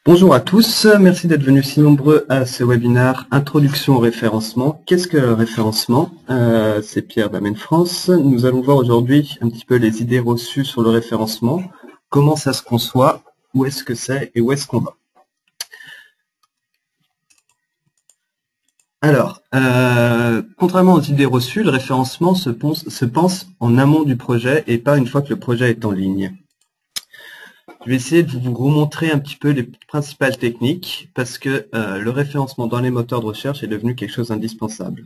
Bonjour à tous, merci d'être venus si nombreux à ce webinaire Introduction au référencement. Qu'est-ce que le référencement? C'est Pierre d'Amen France. Nous allons voir aujourd'hui un petit peu les idées reçues sur le référencement, comment ça se conçoit, où est-ce que c'est et où est-ce qu'on va. Alors, contrairement aux idées reçues, le référencement se pense en amont du projet et pas une fois que le projet est en ligne. Je vais essayer de vous remontrer un petit peu les principales techniques parce que le référencement dans les moteurs de recherche est devenu quelque chose d'indispensable.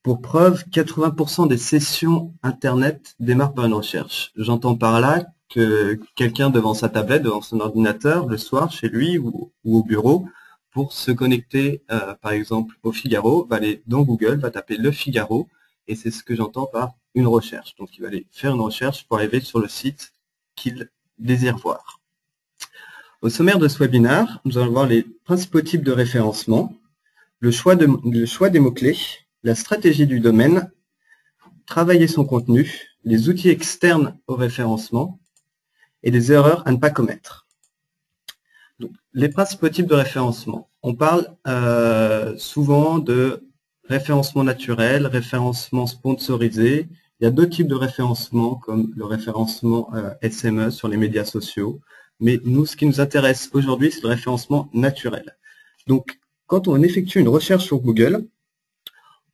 Pour preuve, 80% des sessions Internet démarrent par une recherche. J'entends par là que quelqu'un devant sa tablette, devant son ordinateur, le soir, chez lui ou au bureau, pour se connecter, par exemple, au Figaro, va aller dans Google, va taper Le Figaro, et c'est ce que j'entends par une recherche. Donc, il va aller faire une recherche pour arriver sur le site qu'il désire voir. Au sommaire de ce webinaire, nous allons voir les principaux types de référencement, le choix des mots-clés, la stratégie du domaine, travailler son contenu, les outils externes au référencement et les erreurs à ne pas commettre. Donc, les principaux types de référencement. On parle souvent de référencement naturel, référencement sponsorisé. Il y a deux types de référencement comme le référencement SME sur les médias sociaux. Mais nous, ce qui nous intéresse aujourd'hui, c'est le référencement naturel. Donc, quand on effectue une recherche sur Google,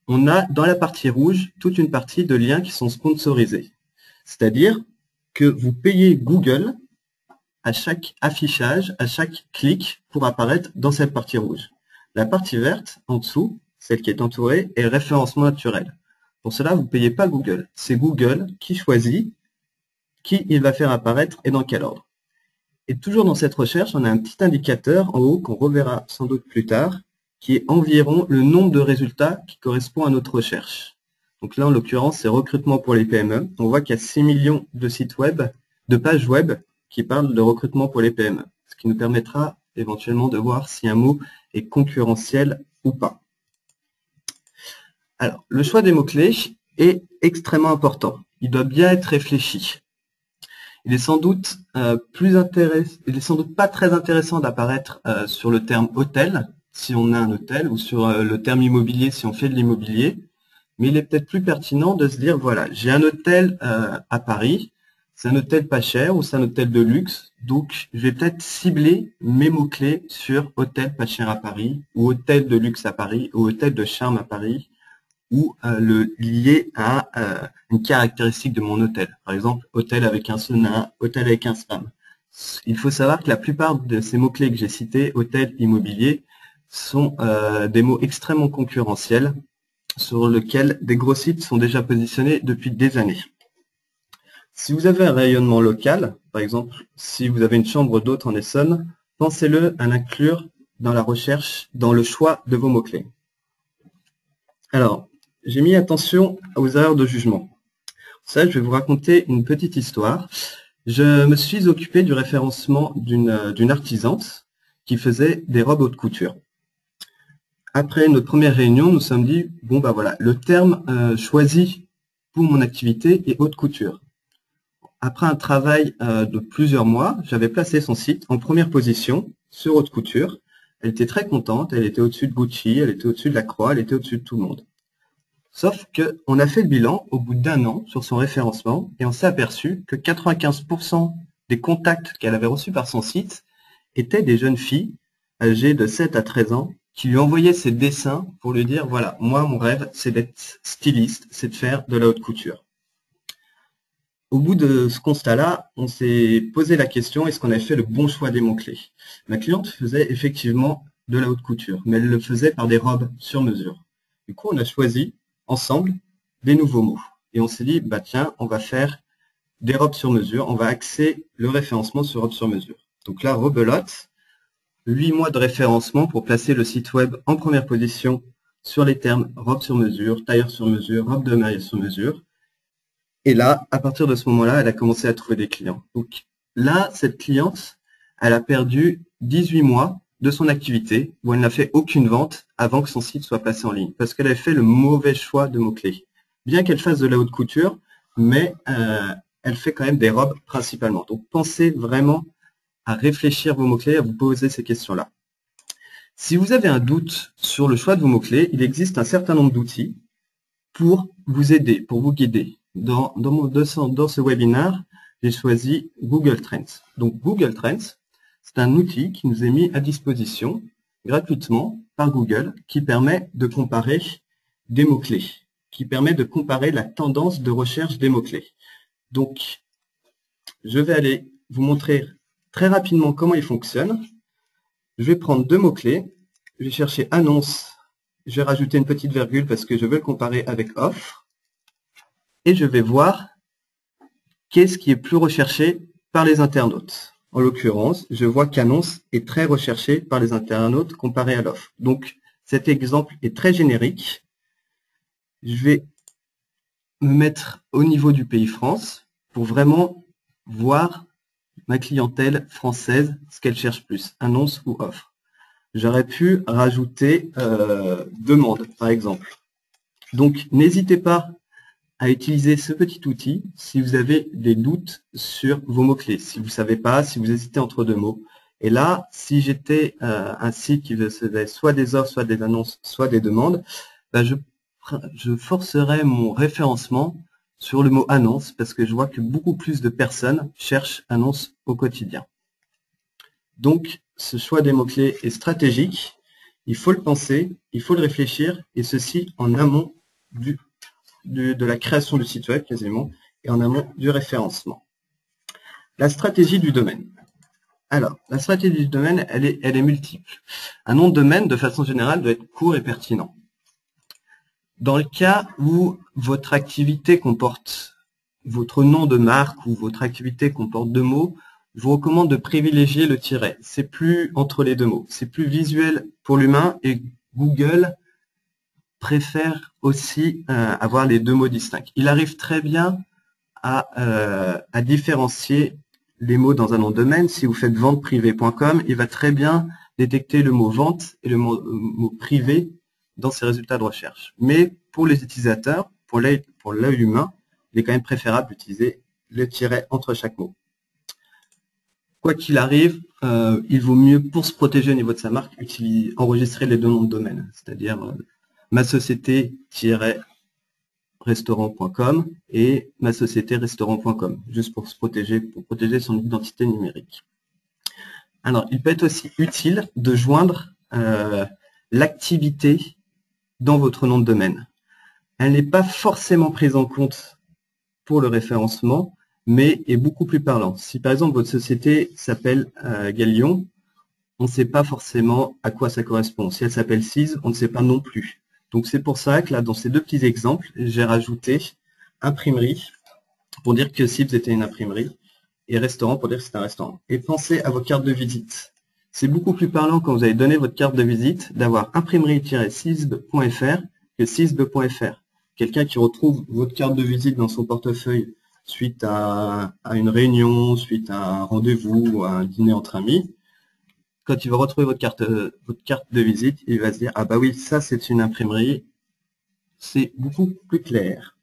on a dans la partie rouge toute une partie de liens qui sont sponsorisés. C'est-à-dire que vous payez Google à chaque affichage, à chaque clic pour apparaître dans cette partie rouge. La partie verte, en dessous, celle qui est entourée, est le référencement naturel. Pour cela, vous ne payez pas Google. C'est Google qui choisit qui il va faire apparaître et dans quel ordre. Et toujours dans cette recherche, on a un petit indicateur en haut qu'on reverra sans doute plus tard, qui est environ le nombre de résultats qui correspond à notre recherche. Donc là, en l'occurrence, c'est recrutement pour les PME. On voit qu'il y a 6 millions de sites web, de pages web qui parlent de recrutement pour les PME, ce qui nous permettra éventuellement de voir si un mot est concurrentiel ou pas. Alors, le choix des mots-clés est extrêmement important. Il doit bien être réfléchi. Il est sans doute pas très intéressant d'apparaître sur le terme hôtel, si on a un hôtel, ou sur le terme immobilier, si on fait de l'immobilier. Mais il est peut-être plus pertinent de se dire, voilà, j'ai un hôtel à Paris, c'est un hôtel pas cher ou c'est un hôtel de luxe, donc je vais peut-être cibler mes mots-clés sur hôtel pas cher à Paris, ou hôtel de luxe à Paris, ou hôtel de charme à Paris, ou le lier à une caractéristique de mon hôtel. Par exemple, hôtel avec un sauna, hôtel avec un spam. Il faut savoir que la plupart de ces mots-clés que j'ai cités, hôtel, immobilier, sont des mots extrêmement concurrentiels sur lesquels des gros sites sont déjà positionnés depuis des années. Si vous avez un rayonnement local, par exemple, si vous avez une chambre d'hôte en Essonne, pensez-le à l'inclure dans la recherche, dans le choix de vos mots-clés. Alors, j'ai mis attention aux erreurs de jugement. Ça, je vais vous raconter une petite histoire. Je me suis occupé du référencement d'une artisante qui faisait des robes haute couture. Après notre première réunion, nous nous sommes dit, bon bah voilà, le terme choisi pour mon activité est haute couture. Après un travail de plusieurs mois, j'avais placé son site en première position sur haute couture. Elle était très contente, elle était au-dessus de Gucci, elle était au-dessus de la Croix, elle était au-dessus de tout le monde. Sauf qu'on a fait le bilan au bout d'1 an sur son référencement et on s'est aperçu que 95% des contacts qu'elle avait reçus par son site étaient des jeunes filles âgées de 7 à 13 ans qui lui envoyaient ses dessins pour lui dire, voilà, moi, mon rêve, c'est d'être styliste, c'est de faire de la haute couture. Au bout de ce constat-là, on s'est posé la question, est-ce qu'on avait fait le bon choix des mots-clés? Ma cliente faisait effectivement de la haute couture, mais elle le faisait par des robes sur mesure. Du coup, on a choisi ensemble des nouveaux mots. Et on s'est dit, bah tiens, on va faire des robes sur mesure, on va axer le référencement sur robes sur mesure. Donc là, rebelote, 8 mois de référencement pour placer le site web en première position sur les termes robes sur mesure, tailleur sur mesure, robe de mariée sur mesure. Et là, à partir de ce moment-là, elle a commencé à trouver des clients. Donc là, cette cliente, elle a perdu 18 mois de son activité où elle n'a fait aucune vente avant que son site soit placé en ligne parce qu'elle avait fait le mauvais choix de mots-clés. Bien qu'elle fasse de la haute couture, mais elle fait quand même des robes principalement. Donc pensez vraiment à réfléchir vos mots-clés, à vous poser ces questions-là. Si vous avez un doute sur le choix de vos mots-clés, il existe un certain nombre d'outils pour vous aider, pour vous guider. Dans ce webinaire, j'ai choisi Google Trends. Donc Google Trends, c'est un outil qui nous est mis à disposition gratuitement par Google qui permet de comparer des mots-clés, qui permet de comparer la tendance de recherche des mots-clés. Donc, je vais aller vous montrer très rapidement comment il fonctionne. Je vais prendre deux mots-clés. Je vais chercher annonce. Je vais rajouter une petite virgule parce que je veux le comparer avec offre. Et je vais voir qu'est-ce qui est plus recherché par les internautes. En l'occurrence, je vois qu'annonce est très recherché par les internautes comparé à l'offre. Donc, cet exemple est très générique. Je vais me mettre au niveau du pays France pour vraiment voir ma clientèle française, ce qu'elle cherche plus, annonce ou offre. J'aurais pu rajouter demande, par exemple. Donc, n'hésitez pas à utiliser ce petit outil si vous avez des doutes sur vos mots-clés, si vous ne savez pas, si vous hésitez entre deux mots. Et là, si j'étais un site qui faisait soit des offres, soit des annonces, soit des demandes, ben je forcerais mon référencement sur le mot annonce parce que je vois que beaucoup plus de personnes cherchent annonce au quotidien. Donc, ce choix des mots-clés est stratégique. Il faut le penser, il faut le réfléchir, et ceci en amont de la création du site web quasiment, et en amont du référencement. La stratégie du domaine. Alors, la stratégie du domaine, elle est multiple. Un nom de domaine, de façon générale, doit être court et pertinent. Dans le cas où votre activité comporte votre nom de marque ou votre activité comporte deux mots, je vous recommande de privilégier le tiret. C'est plus entre les deux mots. C'est plus visuel pour l'humain et Google préfère aussi avoir les deux mots distincts. Il arrive très bien à différencier les mots dans un nom de domaine. Si vous faites venteprivée.com, il va très bien détecter le mot vente et le mot privé dans ses résultats de recherche. Mais pour les utilisateurs, pour l'œil humain, il est quand même préférable d'utiliser le tiret entre chaque mot. Quoi qu'il arrive, il vaut mieux, pour se protéger au niveau de sa marque, enregistrer les deux noms de domaine, c'est-à-dire ma société-restaurant.com et ma société-restaurant.com, juste pour protéger son identité numérique. Alors, il peut être aussi utile de joindre l'activité dans votre nom de domaine. Elle n'est pas forcément prise en compte pour le référencement, mais est beaucoup plus parlant. Si par exemple votre société s'appelle Galion, on ne sait pas forcément à quoi ça correspond. Si elle s'appelle CIS, on ne sait pas non plus. Donc c'est pour ça que là, dans ces deux petits exemples, j'ai rajouté imprimerie pour dire que CIS était une imprimerie et restaurant pour dire que c'est un restaurant. Et pensez à vos cartes de visite. C'est beaucoup plus parlant quand vous avez donné votre carte de visite d'avoir imprimerie-cisb.fr que cisb.fr. Quelqu'un qui retrouve votre carte de visite dans son portefeuille suite à une réunion, suite à un rendez-vous ou à un dîner entre amis, quand il va retrouver votre carte de visite, il va se dire « Ah bah oui, ça c'est une imprimerie », c'est beaucoup plus clair.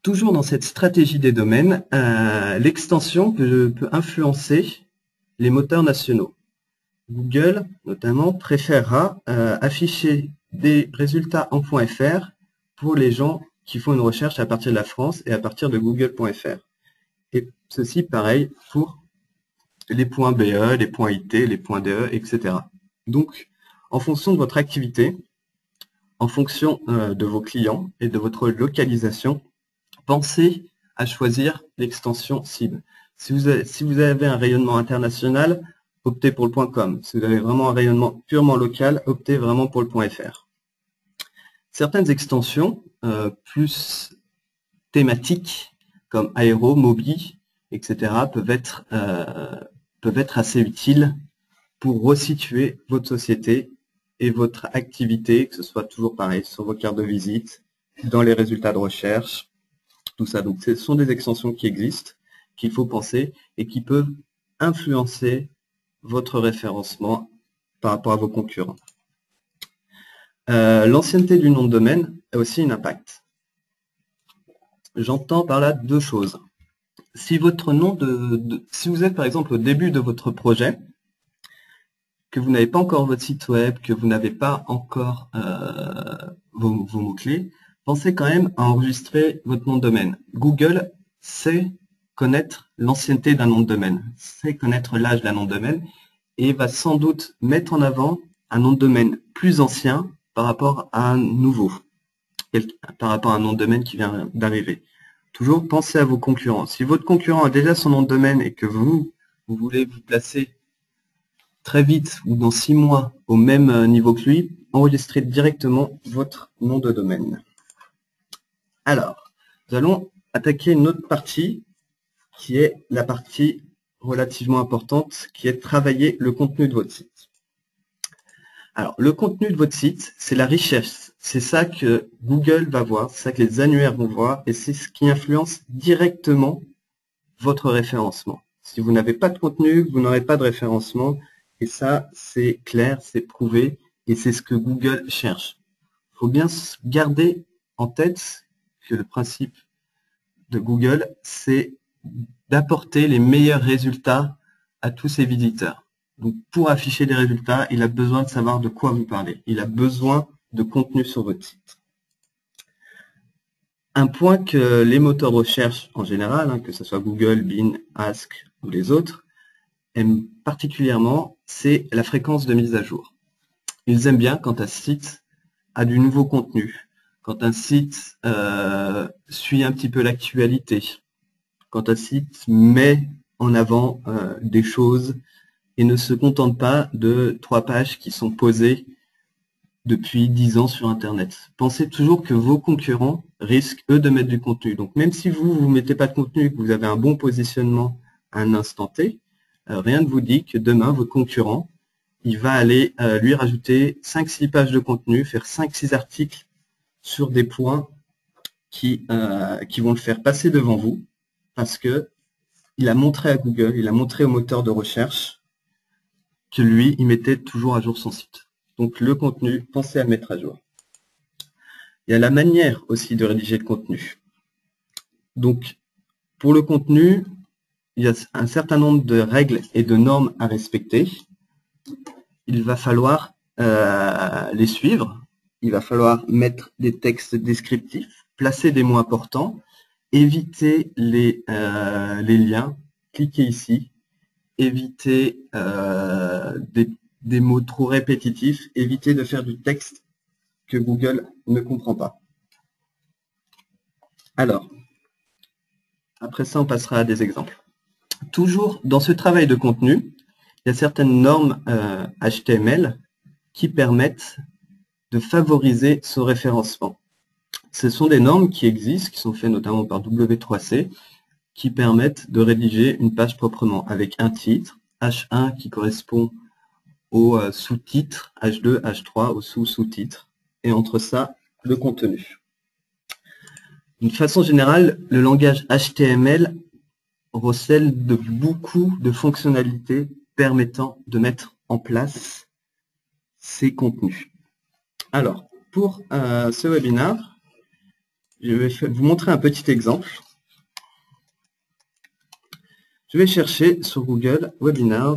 Toujours dans cette stratégie des domaines, l'extension peut influencer les moteurs nationaux. Google, notamment, préférera afficher des résultats en .fr pour les gens qui font une recherche à partir de la France et à partir de google.fr. Et ceci, pareil, pour les points BE, les points IT, les points DE, etc. Donc, en fonction de votre activité, en fonction de vos clients et de votre localisation, pensez à choisir l'extension cible. Si vous avez un rayonnement international, optez pour le .com. Si vous avez vraiment un rayonnement purement local, optez vraiment pour le .fr. Certaines extensions plus thématiques, comme aéro, mobi, etc., peuvent être assez utiles pour resituer votre société et votre activité, que ce soit toujours pareil sur vos cartes de visite, dans les résultats de recherche, tout ça. Donc, ce sont des extensions qui existent, qu'il faut penser et qui peuvent influencer votre référencement par rapport à vos concurrents. L'ancienneté du nom de domaine a aussi un impact. J'entends par là deux choses. si votre nom si vous êtes par exemple au début de votre projet, que vous n'avez pas encore votre site web, que vous n'avez pas encore vos mots-clés, pensez quand même à enregistrer votre nom de domaine. Google sait connaître l'ancienneté d'un nom de domaine, sait connaître l'âge d'un nom de domaine, et va sans doute mettre en avant un nom de domaine plus ancien par rapport à un nouveau, par rapport à un nom de domaine qui vient d'arriver. Toujours pensez à vos concurrents. Si votre concurrent a déjà son nom de domaine et que vous voulez vous placer très vite ou dans 6 mois au même niveau que lui, enregistrez directement votre nom de domaine. Alors, nous allons attaquer une autre partie qui est la partie relativement importante, qui est travailler le contenu de votre site. Alors, le contenu de votre site, c'est la richesse. C'est ça que Google va voir, c'est ça que les annuaires vont voir, et c'est ce qui influence directement votre référencement. Si vous n'avez pas de contenu, vous n'aurez pas de référencement, et ça, c'est clair, c'est prouvé, et c'est ce que Google cherche. Il faut bien garder en tête que le principe de Google, c'est d'apporter les meilleurs résultats à tous ses visiteurs. Donc, pour afficher les résultats, il a besoin de savoir de quoi vous parlez. Il a besoin de contenu sur votre site. Un point que les moteurs de recherche en général, que ce soit Google, Bing, Ask ou les autres, aiment particulièrement, c'est la fréquence de mise à jour. Ils aiment bien quand un site a du nouveau contenu, quand un site suit un petit peu l'actualité, quand un site met en avant des choses et ne se contente pas de 3 pages qui sont posées depuis 10 ans sur Internet. Pensez toujours que vos concurrents risquent, eux, de mettre du contenu. Donc, même si vous ne mettez pas de contenu et que vous avez un bon positionnement à un instant T, rien ne vous dit que demain, votre concurrent, il va aller lui rajouter 5-6 pages de contenu, faire 5-6 articles sur des points qui vont le faire passer devant vous, parce que il a montré à Google, il a montré au moteur de recherche que lui, il mettait toujours à jour son site. Donc le contenu, pensez à le mettre à jour. Il y a la manière aussi de rédiger le contenu. Donc pour le contenu, il y a un certain nombre de règles et de normes à respecter. Il va falloir les suivre. Il va falloir mettre des textes descriptifs, placer des mots importants, éviter les liens, cliquez ici, éviter des mots trop répétitifs, éviter de faire du texte que Google ne comprend pas. Alors, après ça, on passera à des exemples. Toujours dans ce travail de contenu, il y a certaines normes HTML qui permettent de favoriser ce référencement. Ce sont des normes qui existent, qui sont faites notamment par W3C, qui permettent de rédiger une page proprement avec un titre, H1 qui correspond au sous-titre, H2, H3 au sous-sous-titre, et entre ça, le contenu. D'une façon générale, le langage HTML recèle de beaucoup de fonctionnalités permettant de mettre en place ces contenus. Alors, pour ce webinaire, je vais vous montrer un petit exemple. Je vais chercher sur Google Webinar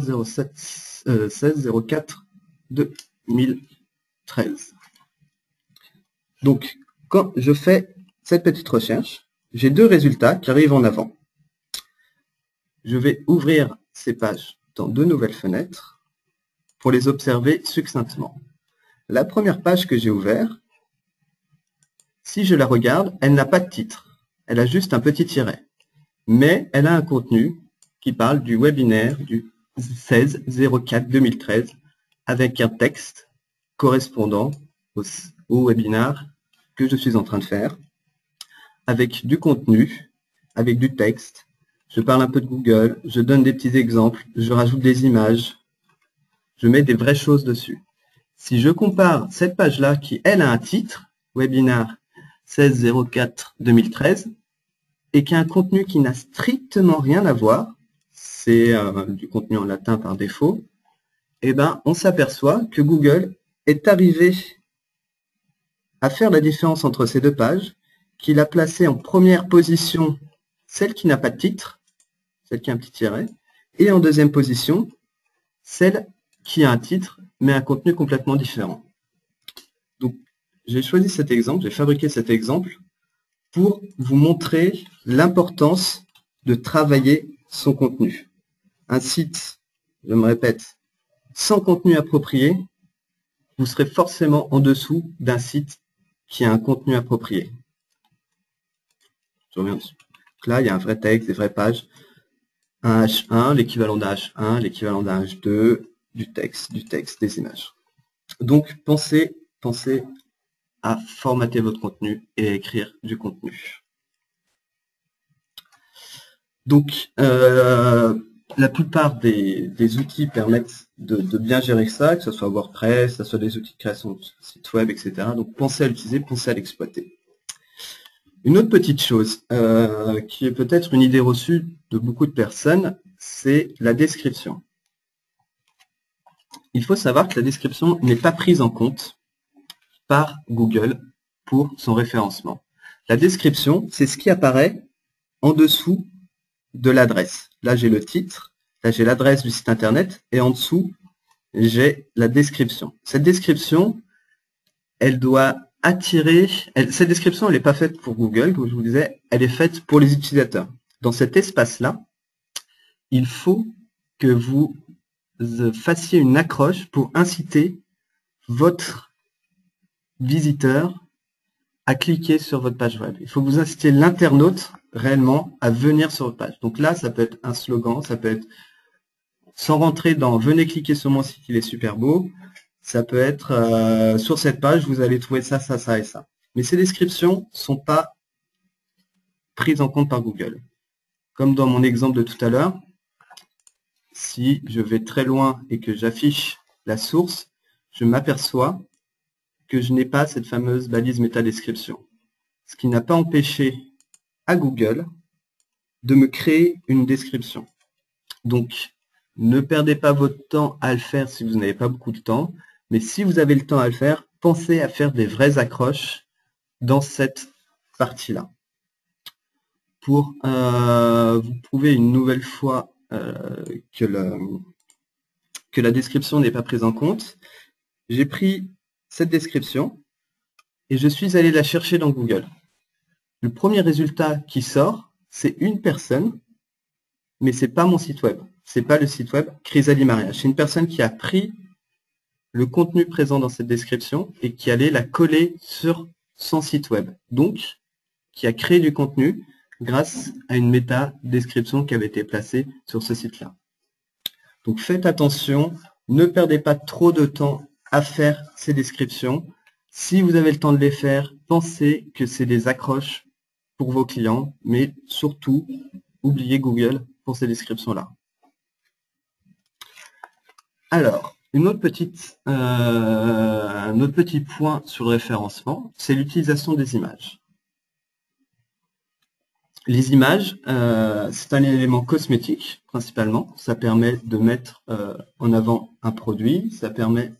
16-04-2013. Donc, quand je fais cette petite recherche, j'ai 2 résultats qui arrivent en avant. Je vais ouvrir ces pages dans 2 nouvelles fenêtres pour les observer succinctement. La première page que j'ai ouverte, si je la regarde, elle n'a pas de titre. Elle a juste un petit tiret. Mais elle a un contenu qui parle du webinaire du 16-04-2013 avec un texte correspondant au webinaire que je suis en train de faire, avec du contenu, avec du texte. Je parle un peu de Google, je donne des petits exemples, je rajoute des images, je mets des vraies choses dessus. Si je compare cette page-là qui, elle, a un titre, webinaire 16-04-2013, et qui a un contenu qui n'a strictement rien à voir, c'est du contenu en latin par défaut, eh ben, on s'aperçoit que Google est arrivé à faire la différence entre ces 2 pages, qu'il a placé en première position celle qui n'a pas de titre, celle qui a un petit tiret. Et en deuxième position, celle qui a un titre, mais un contenu complètement différent. Donc, j'ai choisi cet exemple, j'ai fabriqué cet exemple pour vous montrer l'importance de travailler son contenu. Un site, je me répète, sans contenu approprié, vous serez forcément en dessous d'un site qui a un contenu approprié. Je reviens dessus. Donc là, il y a un vrai texte, des vraies pages, un H1, l'équivalent d'un H1, l'équivalent d'un H2, du texte, des images. Donc, pensez à formater votre contenu et à écrire du contenu. Donc, la plupart des outils permettent de bien gérer ça, que ce soit WordPress, que ce soit des outils de création de sites web, etc. Donc, pensez à l'utiliser, pensez à l'exploiter. Une autre petite chose, qui est peut-être une idée reçue de beaucoup de personnes, c'est la description. Il faut savoir que la description n'est pas prise en compte par Google pour son référencement. La description, c'est ce qui apparaît en dessous de l'adresse. Là, j'ai le titre, là, j'ai l'adresse du site internet, et en dessous, j'ai la description. Cette description, elle doit attirer... cette description, elle n'est pas faite pour Google, comme je vous disais, elle est faite pour les utilisateurs. Dans cet espace-là, il faut que vous fassiez une accroche pour inciter votre visiteur à cliquer sur votre page web. Il faut que vous incitiez l'internaute réellement à venir sur votre page. Donc là, ça peut être un slogan, ça peut être, sans rentrer dans « venez cliquer sur mon site, il est super beau », ça peut être sur cette page, vous allez trouver ça, ça, ça et ça. Mais ces descriptions ne sont pas prises en compte par Google. Comme dans mon exemple de tout à l'heure, si je vais très loin et que j'affiche la source, je m'aperçois que je n'ai pas cette fameuse balise métadescription. Ce qui n'a pas empêché à Google de me créer une description. Donc, ne perdez pas votre temps à le faire si vous n'avez pas beaucoup de temps, mais si vous avez le temps à le faire, pensez à faire des vraies accroches dans cette partie-là. Pour vous prouver une nouvelle fois que la description n'est pas prise en compte, j'ai pris cette description et je suis allé la chercher dans Google. Le premier résultat qui sort, c'est une personne, mais c'est pas mon site web. C'est pas le site web Chrysalie Mariage. C'est une personne qui a pris le contenu présent dans cette description et qui allait la coller sur son site web. Donc, qui a créé du contenu grâce à une méta-description qui avait été placée sur ce site-là. Donc, faites attention, ne perdez pas trop de temps à faire ces descriptions. Si vous avez le temps de les faire, pensez que c'est des accroches pour vos clients, mais surtout, oubliez Google pour ces descriptions-là. Alors, un autre petit point sur le référencement, c'est l'utilisation des images. Les images, c'est un élément cosmétique, principalement. Ça permet de mettre en avant un produit, ça permet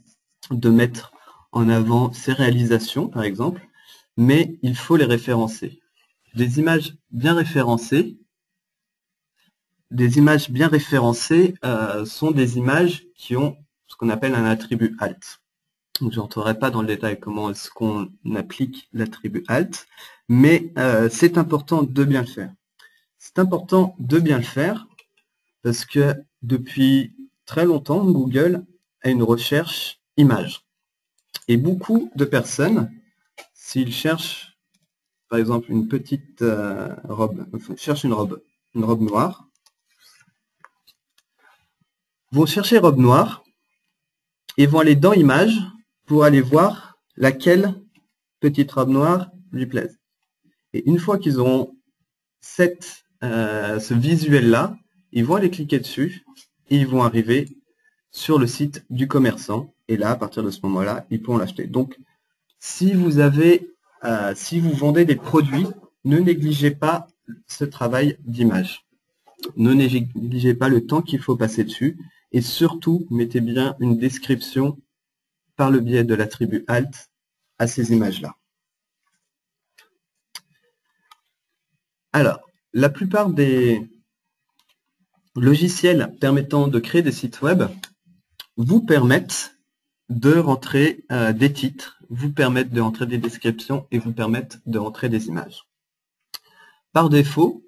de mettre en avant ses réalisations, par exemple, mais il faut les référencer. Des images bien référencées sont des images qui ont ce qu'on appelle un attribut alt. Donc, je n'entrerai pas dans le détail comment est-ce qu'on applique l'attribut alt, mais c'est important de bien le faire. C'est important de bien le faire parce que depuis très longtemps, Google a une recherche image. Et beaucoup de personnes, s'ils cherchent par exemple une petite robe, cherchent une robe noire, vont chercher robe noire et vont aller dans images pour aller voir laquelle petite robe noire lui plaise. Et une fois qu'ils auront ce visuel-là, ils vont aller cliquer dessus et ils vont arriver sur le site du commerçant. Et là, à partir de ce moment-là, ils pourront l'acheter. Donc, si vous vendez des produits, ne négligez pas ce travail d'image. Ne négligez pas le temps qu'il faut passer dessus. Et surtout, mettez bien une description par le biais de l'attribut alt à ces images-là. Alors, la plupart des logiciels permettant de créer des sites web vous permettent de rentrer des titres, vous permettent de rentrer des descriptions et vous permettent de rentrer des images. Par défaut,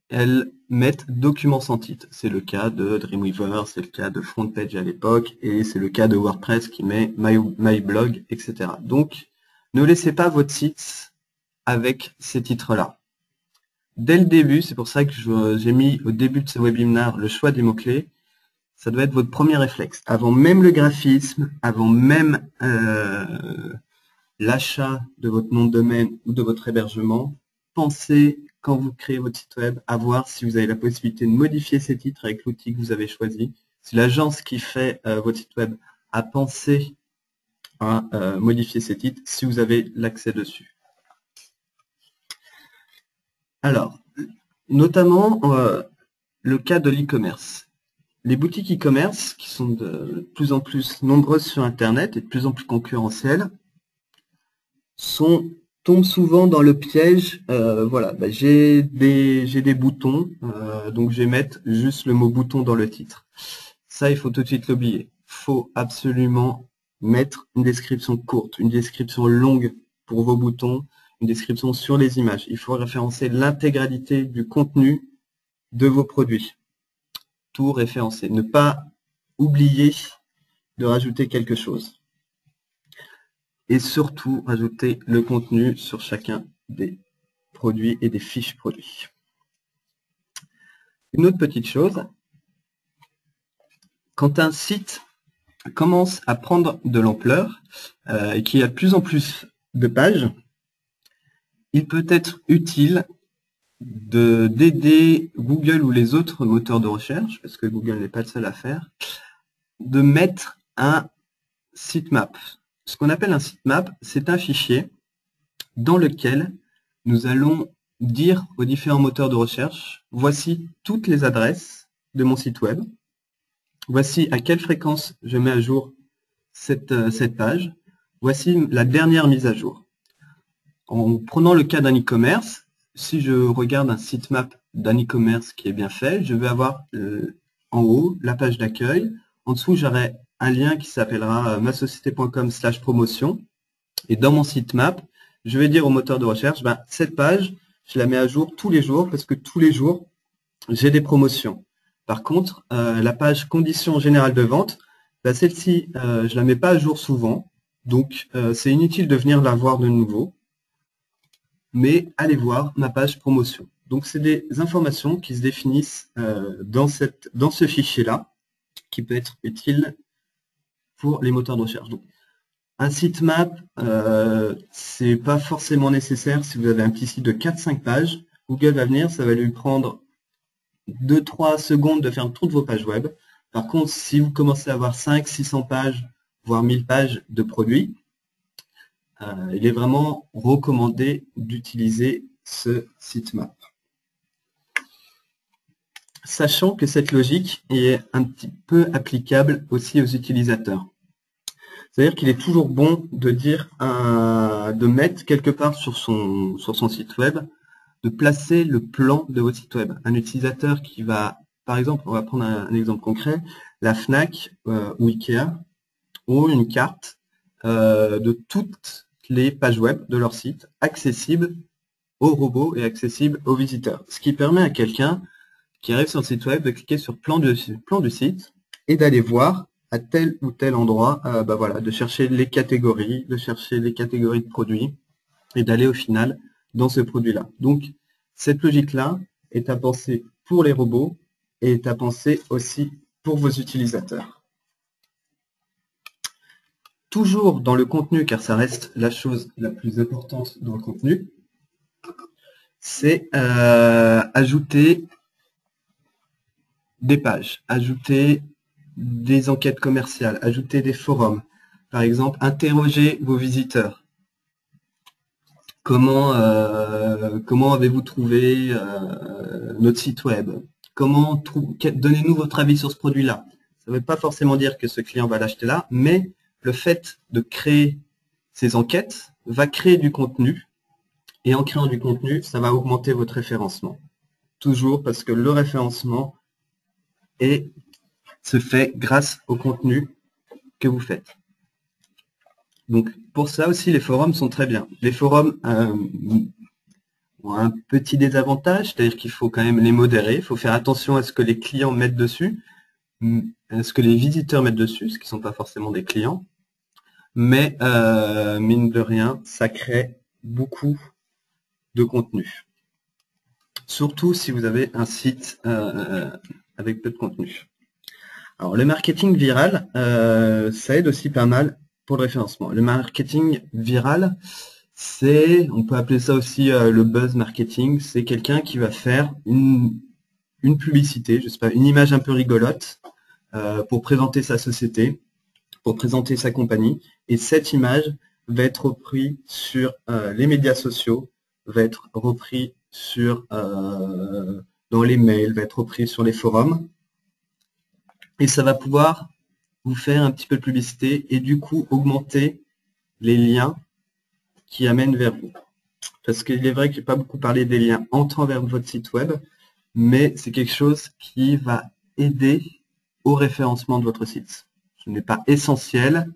elles mettent documents sans titre. C'est le cas de Dreamweaver, c'est le cas de FrontPage à l'époque, et c'est le cas de WordPress qui met My Blog, etc. Donc, ne laissez pas votre site avec ces titres-là. Dès le début, c'est pour ça que j'ai mis au début de ce webinaire le choix des mots-clés, ça doit être votre premier réflexe. Avant même le graphisme, avant même l'achat de votre nom de domaine ou de votre hébergement, pensez, quand vous créez votre site web, à voir si vous avez la possibilité de modifier ces titres avec l'outil que vous avez choisi. Si l'agence qui fait votre site web a pensé à modifier ces titres, si vous avez l'accès dessus. Alors, notamment le cas de l'e-commerce. Les boutiques e-commerce, qui sont de plus en plus nombreuses sur Internet et de plus en plus concurrentielles, tombent souvent dans le piège, voilà, j'ai des boutons, donc je vais mettre juste le mot bouton dans le titre. Ça, il faut tout de suite l'oublier. Il faut absolument mettre une description courte, une description longue pour vos boutons, une description sur les images. Il faut référencer l'intégralité du contenu de vos produits. Tout référencer. Ne pas oublier de rajouter quelque chose. Et surtout, rajouter le contenu sur chacun des produits et des fiches produits. Une autre petite chose, quand un site commence à prendre de l'ampleur et qu'il y a de plus en plus de pages, il peut être utile d'aider Google ou les autres moteurs de recherche, parce que Google n'est pas le seul à faire, de mettre un sitemap. Ce qu'on appelle un sitemap, c'est un fichier dans lequel nous allons dire aux différents moteurs de recherche, voici toutes les adresses de mon site web, voici à quelle fréquence je mets à jour cette page, voici la dernière mise à jour. En prenant le cas d'un e-commerce, si je regarde un sitemap d'un e-commerce qui est bien fait, je vais avoir en haut la page d'accueil. En dessous, j'aurai un lien qui s'appellera masociété.com/promotion. Et dans mon sitemap, je vais dire au moteur de recherche, cette page, je la mets à jour tous les jours parce que tous les jours, j'ai des promotions. Par contre, la page conditions générales de vente, celle-ci, je la mets pas à jour souvent. Donc, c'est inutile de venir la voir de nouveau. Mais allez voir ma page promotion. Donc, c'est des informations qui se définissent dans ce fichier-là, qui peut être utile pour les moteurs de recherche. Donc, un sitemap, c'est pas forcément nécessaire si vous avez un petit site de 4-5 pages. Google va venir, ça va lui prendre 2-3 secondes de faire le tour de vos pages web. Par contre, si vous commencez à avoir 500-600 pages, voire 1000 pages de produits, il est vraiment recommandé d'utiliser ce sitemap. Sachant que cette logique est un petit peu applicable aussi aux utilisateurs. C'est-à-dire qu'il est toujours bon de dire, de mettre quelque part sur son site web, de placer le plan de votre site web. Un utilisateur qui va, par exemple, on va prendre un exemple concret, la Fnac ou Ikea ont une carte de toutes les pages web de leur site accessibles aux robots et accessibles aux visiteurs. Ce qui permet à quelqu'un qui arrive sur le site web de cliquer sur plan du site et d'aller voir à tel ou tel endroit, voilà, de chercher les catégories, de produits et d'aller au final dans ce produit-là. Donc, cette logique-là est à penser pour les robots et est à penser aussi pour vos utilisateurs. Toujours dans le contenu, car ça reste la chose la plus importante dans le contenu, c'est ajouter des pages, ajouter des enquêtes commerciales, ajouter des forums. Par exemple, interroger vos visiteurs. Comment avez-vous trouvé notre site web? Donnez-nous votre avis sur ce produit-là. Ça ne veut pas forcément dire que ce client va l'acheter là, mais le fait de créer ces enquêtes va créer du contenu, et en créant du contenu, ça va augmenter votre référencement. toujours parce que le référencement se fait grâce au contenu que vous faites. Donc pour ça aussi, les forums sont très bien. Les forums ont un petit désavantage, c'est-à-dire qu'il faut quand même les modérer, il faut faire attention à ce que les clients mettent dessus, à ce que les visiteurs mettent dessus, ce qui ne sont pas forcément des clients. Mais mine de rien, ça crée beaucoup de contenu. Surtout si vous avez un site avec peu de contenu. Alors le marketing viral, ça aide aussi pas mal pour le référencement. Le marketing viral, on peut appeler ça aussi le buzz marketing. C'est quelqu'un qui va faire une publicité, je sais pas, une image un peu rigolote pour présenter sa société, pour présenter sa compagnie. Et cette image va être reprise sur les médias sociaux, va être reprise dans les mails, va être reprise sur les forums. Et ça va pouvoir vous faire un petit peu de publicité et du coup augmenter les liens qui amènent vers vous. Parce qu'il est vrai que j'ai pas beaucoup parlé des liens entrant vers votre site web, mais c'est quelque chose qui va aider au référencement de votre site. Ce n'est pas essentiel,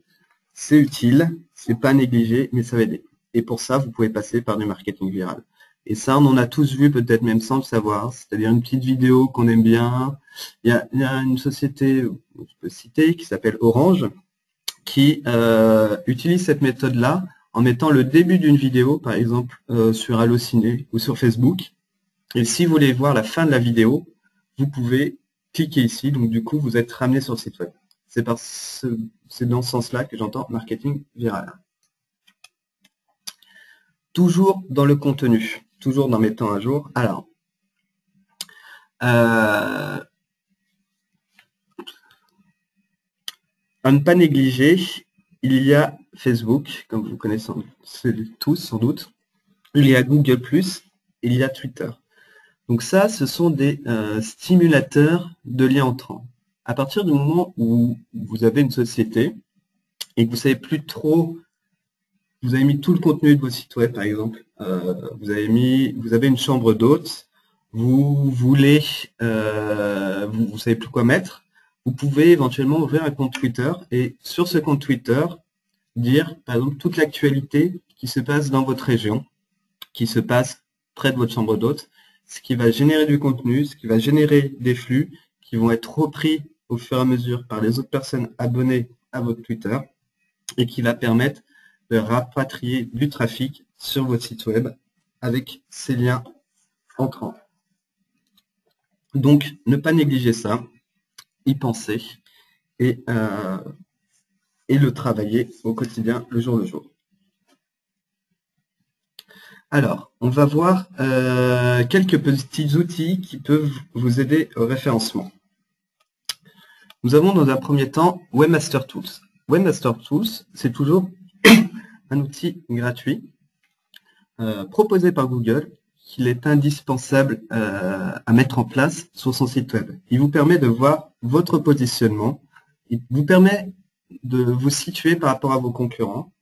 c'est utile, c'est pas négligé, mais ça va aider. Et pour ça, vous pouvez passer par du marketing viral. Et ça, on en a tous vu, peut-être même sans le savoir, c'est-à-dire une petite vidéo qu'on aime bien. Il y a une société, je peux citer, qui s'appelle Orange, qui utilise cette méthode-là en mettant le début d'une vidéo, par exemple sur Allociné ou sur Facebook. Et si vous voulez voir la fin de la vidéo, vous pouvez cliquer ici. Donc du coup, vous êtes ramené sur le site web. C'est dans ce sens-là que j'entends marketing viral. Toujours dans le contenu, toujours dans mes temps à jour. Alors, à ne pas négliger, il y a Facebook, comme vous connaissez tous sans doute. Il y a Google+, il y a Twitter. Donc ça, ce sont des stimulateurs de liens entrants. À partir du moment où vous avez une société et que vous savez plus trop, vous avez mis tout le contenu de votre site web, par exemple, vous avez une chambre d'hôtes, vous voulez, vous savez plus quoi mettre, vous pouvez éventuellement ouvrir un compte Twitter et sur ce compte Twitter, dire, par exemple, toute l'actualité qui se passe dans votre région, qui se passe près de votre chambre d'hôtes, ce qui va générer du contenu, ce qui va générer des flux qui vont être repris au fur et à mesure par les autres personnes abonnées à votre Twitter et qui va permettre de rapatrier du trafic sur votre site web avec ces liens entrants. Donc, ne pas négliger ça, y penser et le travailler au quotidien, le jour le jour. Alors, on va voir quelques petits outils qui peuvent vous aider au référencement. Nous avons dans un premier temps Webmaster Tools. Webmaster Tools, c'est toujours un outil gratuit proposé par Google qu'il est indispensable à mettre en place sur son site web. Il vous permet de voir votre positionnement, il vous permet de vous situer par rapport à vos concurrents,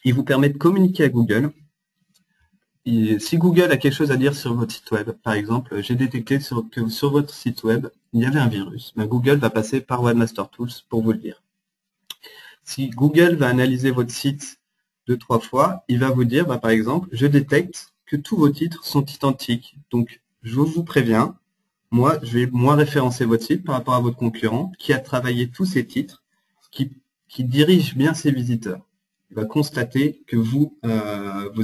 il vous permet de communiquer à Google. Et si Google a quelque chose à dire sur votre site web, par exemple, j'ai détecté que sur votre site web, il y avait un virus, mais Google va passer par Webmaster Tools pour vous le dire. Si Google va analyser votre site 2-3 fois, il va vous dire, par exemple, je détecte que tous vos titres sont identiques. Donc, je vous préviens, moi, je vais référencer votre site par rapport à votre concurrent qui a travaillé tous ces titres, qui dirige bien ses visiteurs. Il va constater que vous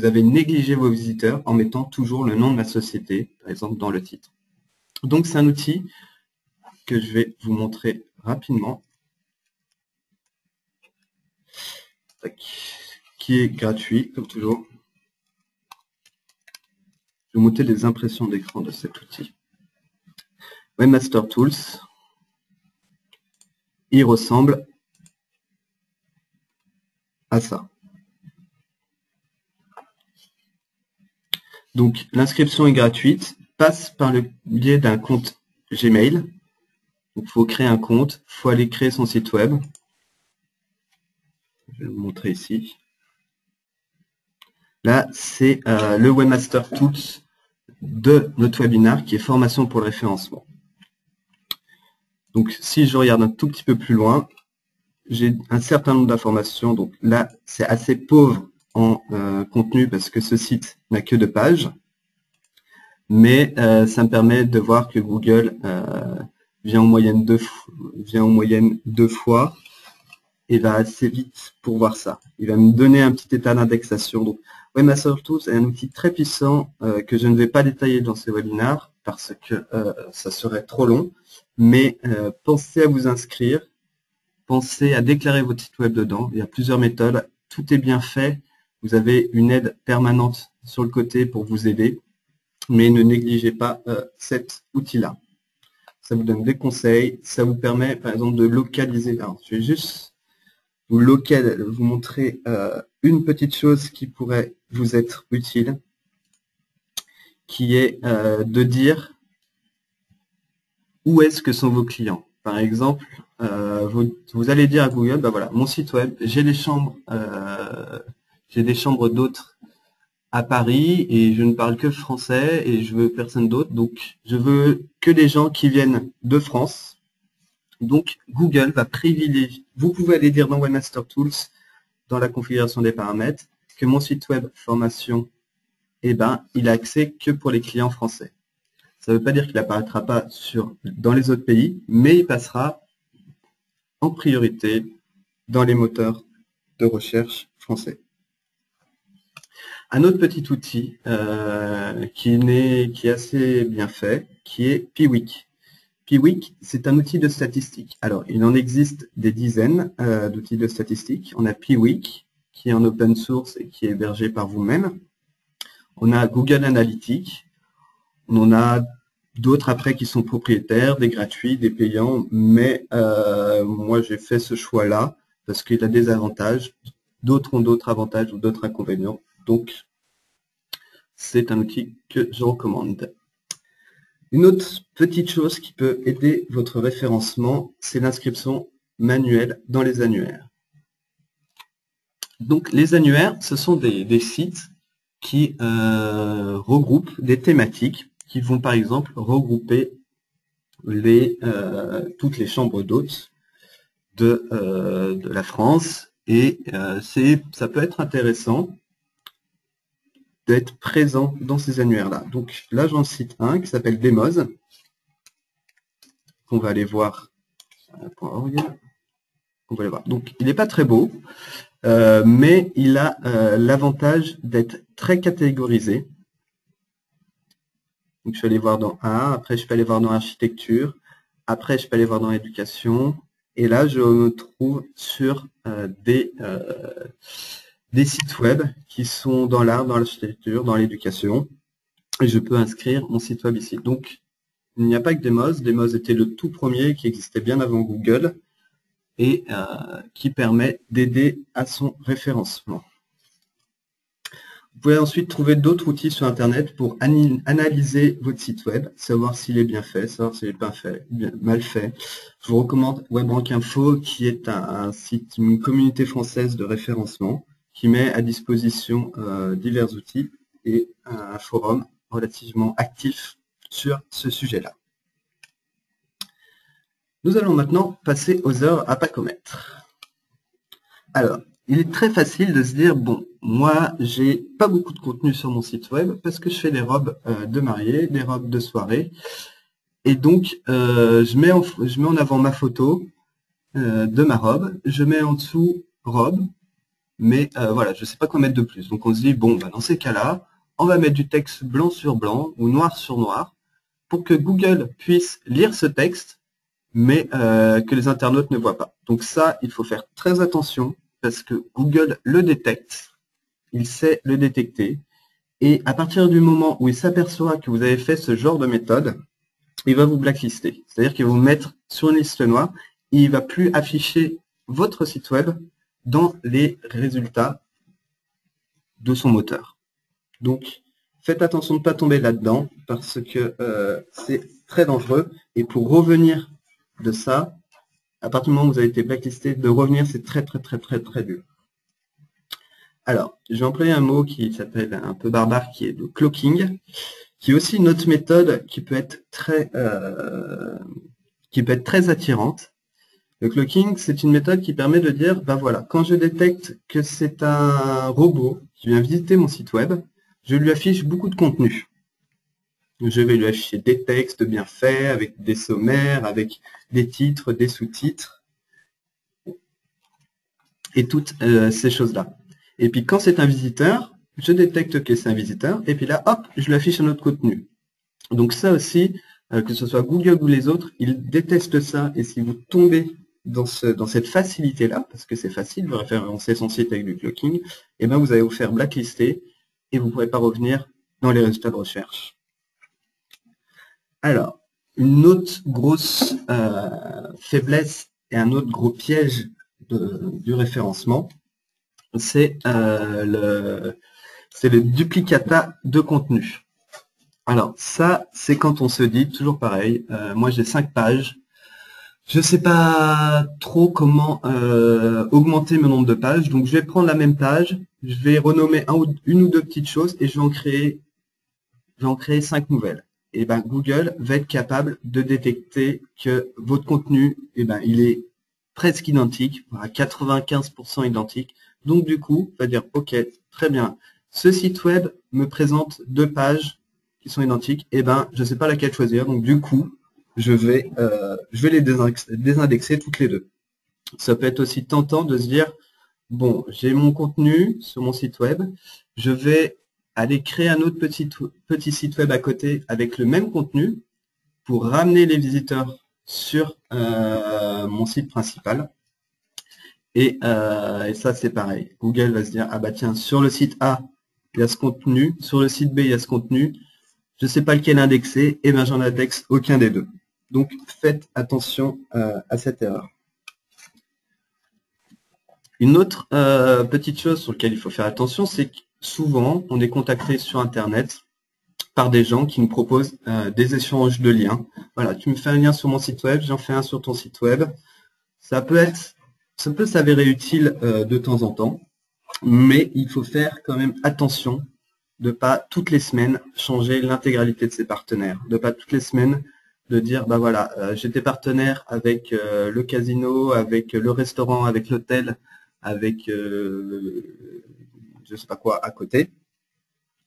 avez négligé vos visiteurs en mettant toujours le nom de la société, par exemple, dans le titre. Donc, c'est un outil que je vais vous montrer rapidement, qui est gratuit, comme toujours. Je vais vous montrer les impressions d'écran de cet outil. Webmaster Tools, il ressemble à ça. Donc, l'inscription est gratuite, passe par le biais d'un compte Gmail. Donc, il faut créer un compte, il faut aller créer son site web. Je vais vous montrer ici. Là, c'est le Webmaster Tools de notre webinaire qui est formation pour le référencement. Donc, si je regarde un tout petit peu plus loin, j'ai un certain nombre d'informations. Donc là, c'est assez pauvre en contenu parce que ce site n'a que 2 pages. Mais ça me permet de voir que Google vient en moyenne 2 fois et va assez vite pour voir ça. Il va me donner un petit état d'indexation. Donc, Webmaster Tools est un outil très puissant que je ne vais pas détailler dans ces webinaires parce que ça serait trop long. Mais pensez à vous inscrire, pensez à déclarer votre site web dedans. Il y a plusieurs méthodes. Tout est bien fait. Vous avez une aide permanente sur le côté pour vous aider. Mais ne négligez pas cet outil-là. Ça vous donne des conseils. Ça vous permet, par exemple, de localiser. Alors, je vais juste vous montrer une petite chose qui pourrait vous être utile, qui est de dire où est-ce que sont vos clients. Par exemple, vous allez dire à Google, bah voilà, mon site web, j'ai des chambres d'hôtes à Paris et je ne parle que français et je veux personne d'autre, donc je veux que des gens qui viennent de France. Donc Google va privilégier, vous pouvez aller dire dans Webmaster Tools, dans la configuration des paramètres, que mon site web formation, il a accès que pour les clients français. Ça ne veut pas dire qu'il n'apparaîtra pas dans les autres pays, mais il passera en priorité dans les moteurs de recherche français. Un autre petit outil qui est assez bien fait, qui est Piwik. Piwik, c'est un outil de statistique. Alors, il en existe des dizaines d'outils de statistique. On a Piwik, qui est en open source et qui est hébergé par vous-même. On a Google Analytics. On en a d'autres après qui sont propriétaires, des gratuits, des payants, mais moi j'ai fait ce choix-là parce qu'il a des avantages. D'autres ont d'autres avantages ou d'autres inconvénients. Donc, c'est un outil que je recommande. Une autre petite chose qui peut aider votre référencement, c'est l'inscription manuelle dans les annuaires. Donc, les annuaires, ce sont des sites qui regroupent des thématiques qui vont, par exemple, regrouper toutes les chambres d'hôtes de la France. Et ça peut être intéressant d'être présent dans ces annuaires-là. Donc là, j'en cite un qui s'appelle Demoz, qu'on va aller voir. On va aller voir. Donc, il n'est pas très beau, mais il a l'avantage d'être très catégorisé. Donc, je vais aller voir dans A, après je peux aller voir dans architecture, après je peux aller voir dans éducation, et là, je me trouve sur des sites web qui sont dans l'art, dans l'architecture, dans l'éducation, et je peux inscrire mon site web ici. Donc, il n'y a pas que Demoz. Demoz était le tout premier qui existait bien avant Google et qui permet d'aider à son référencement. Vous pouvez ensuite trouver d'autres outils sur Internet pour analyser votre site web, savoir s'il est bien fait, savoir s'il est pas fait, mal fait. Je vous recommande WebRank Info, qui est un site, une communauté française de référencement, qui met à disposition divers outils et un forum relativement actif sur ce sujet-là. Nous allons maintenant passer aux heures à pas commettre. Alors, il est très facile de se dire, bon, moi, j'ai pas beaucoup de contenu sur mon site web parce que je fais des robes de mariée, des robes de soirée. Et donc, je mets en avant ma photo de ma robe, je mets en dessous robe, mais voilà, je sais pas quoi mettre de plus. Donc, on se dit, bon, bah, dans ces cas-là, on va mettre du texte blanc sur blanc ou noir sur noir pour que Google puisse lire ce texte, mais que les internautes ne voient pas. Donc ça, il faut faire très attention parce que Google le détecte, il sait le détecter, et à partir du moment où il s'aperçoit que vous avez fait ce genre de méthode, il va vous blacklister. C'est-à-dire qu'il va vous mettre sur une liste noire et il ne va plus afficher votre site web dans les résultats de son moteur. Donc, faites attention de ne pas tomber là-dedans parce que c'est très dangereux. Et pour revenir de ça, à partir du moment où vous avez été blacklisté, de revenir, c'est très dur. Alors, je vais employer un mot qui s'appelle un peu barbare, qui est le cloaking, qui est aussi une autre méthode qui peut être très attirante. Le cloaking, c'est une méthode qui permet de dire, ben voilà, quand je détecte que c'est un robot qui vient visiter mon site web, je lui affiche beaucoup de contenu. Je vais lui afficher des textes bien faits, avec des sommaires, avec des titres, des sous-titres, et toutes ces choses-là. Et puis quand c'est un visiteur, je détecte que c'est un visiteur, et puis là, hop, je lui affiche un autre contenu. Donc ça aussi, que ce soit Google ou les autres, ils détestent ça, et si vous tombez dans cette facilité-là, parce que c'est facile de référencer son site avec du cloaking, et ben vous allez vous faire blacklister, et vous ne pourrez pas revenir dans les résultats de recherche. Alors, une autre grosse faiblesse et un autre gros piège du référencement, c'est le duplicata de contenu. Alors ça, c'est quand on se dit, toujours pareil, moi j'ai 5 pages, je sais pas trop comment augmenter mon nombre de pages, donc je vais prendre la même page, je vais renommer une ou deux petites choses et je vais en créer 5 nouvelles. Et ben Google va être capable de détecter que votre contenu, il est presque identique, à 95% identique. Donc du coup, va dire ok, très bien. Ce site web me présente 2 pages qui sont identiques. Et ben, je sais pas laquelle choisir. Donc du coup, je vais les désindexer toutes les deux. Ça peut être aussi tentant de se dire bon, j'ai mon contenu sur mon site web, je vais aller créer un autre petit site web à côté avec le même contenu pour ramener les visiteurs sur mon site principal. Et ça, c'est pareil. Google va se dire, ah bah tiens, sur le site A, il y a ce contenu, sur le site B, il y a ce contenu, je ne sais pas lequel indexer, et ben j'en indexe aucun des deux. Donc, faites attention à cette erreur. Une autre petite chose sur laquelle il faut faire attention, c'est que souvent, on est contacté sur Internet par des gens qui nous proposent des échanges de liens. Voilà, tu me fais un lien sur mon site web, j'en fais un sur ton site web. Ça peut s'avérer utile de temps en temps, mais il faut faire quand même attention de pas toutes les semaines changer l'intégralité de ses partenaires, de pas toutes les semaines de dire bah voilà, j'étais partenaire avec le casino, avec le restaurant, avec l'hôtel, avec je sais pas quoi à côté.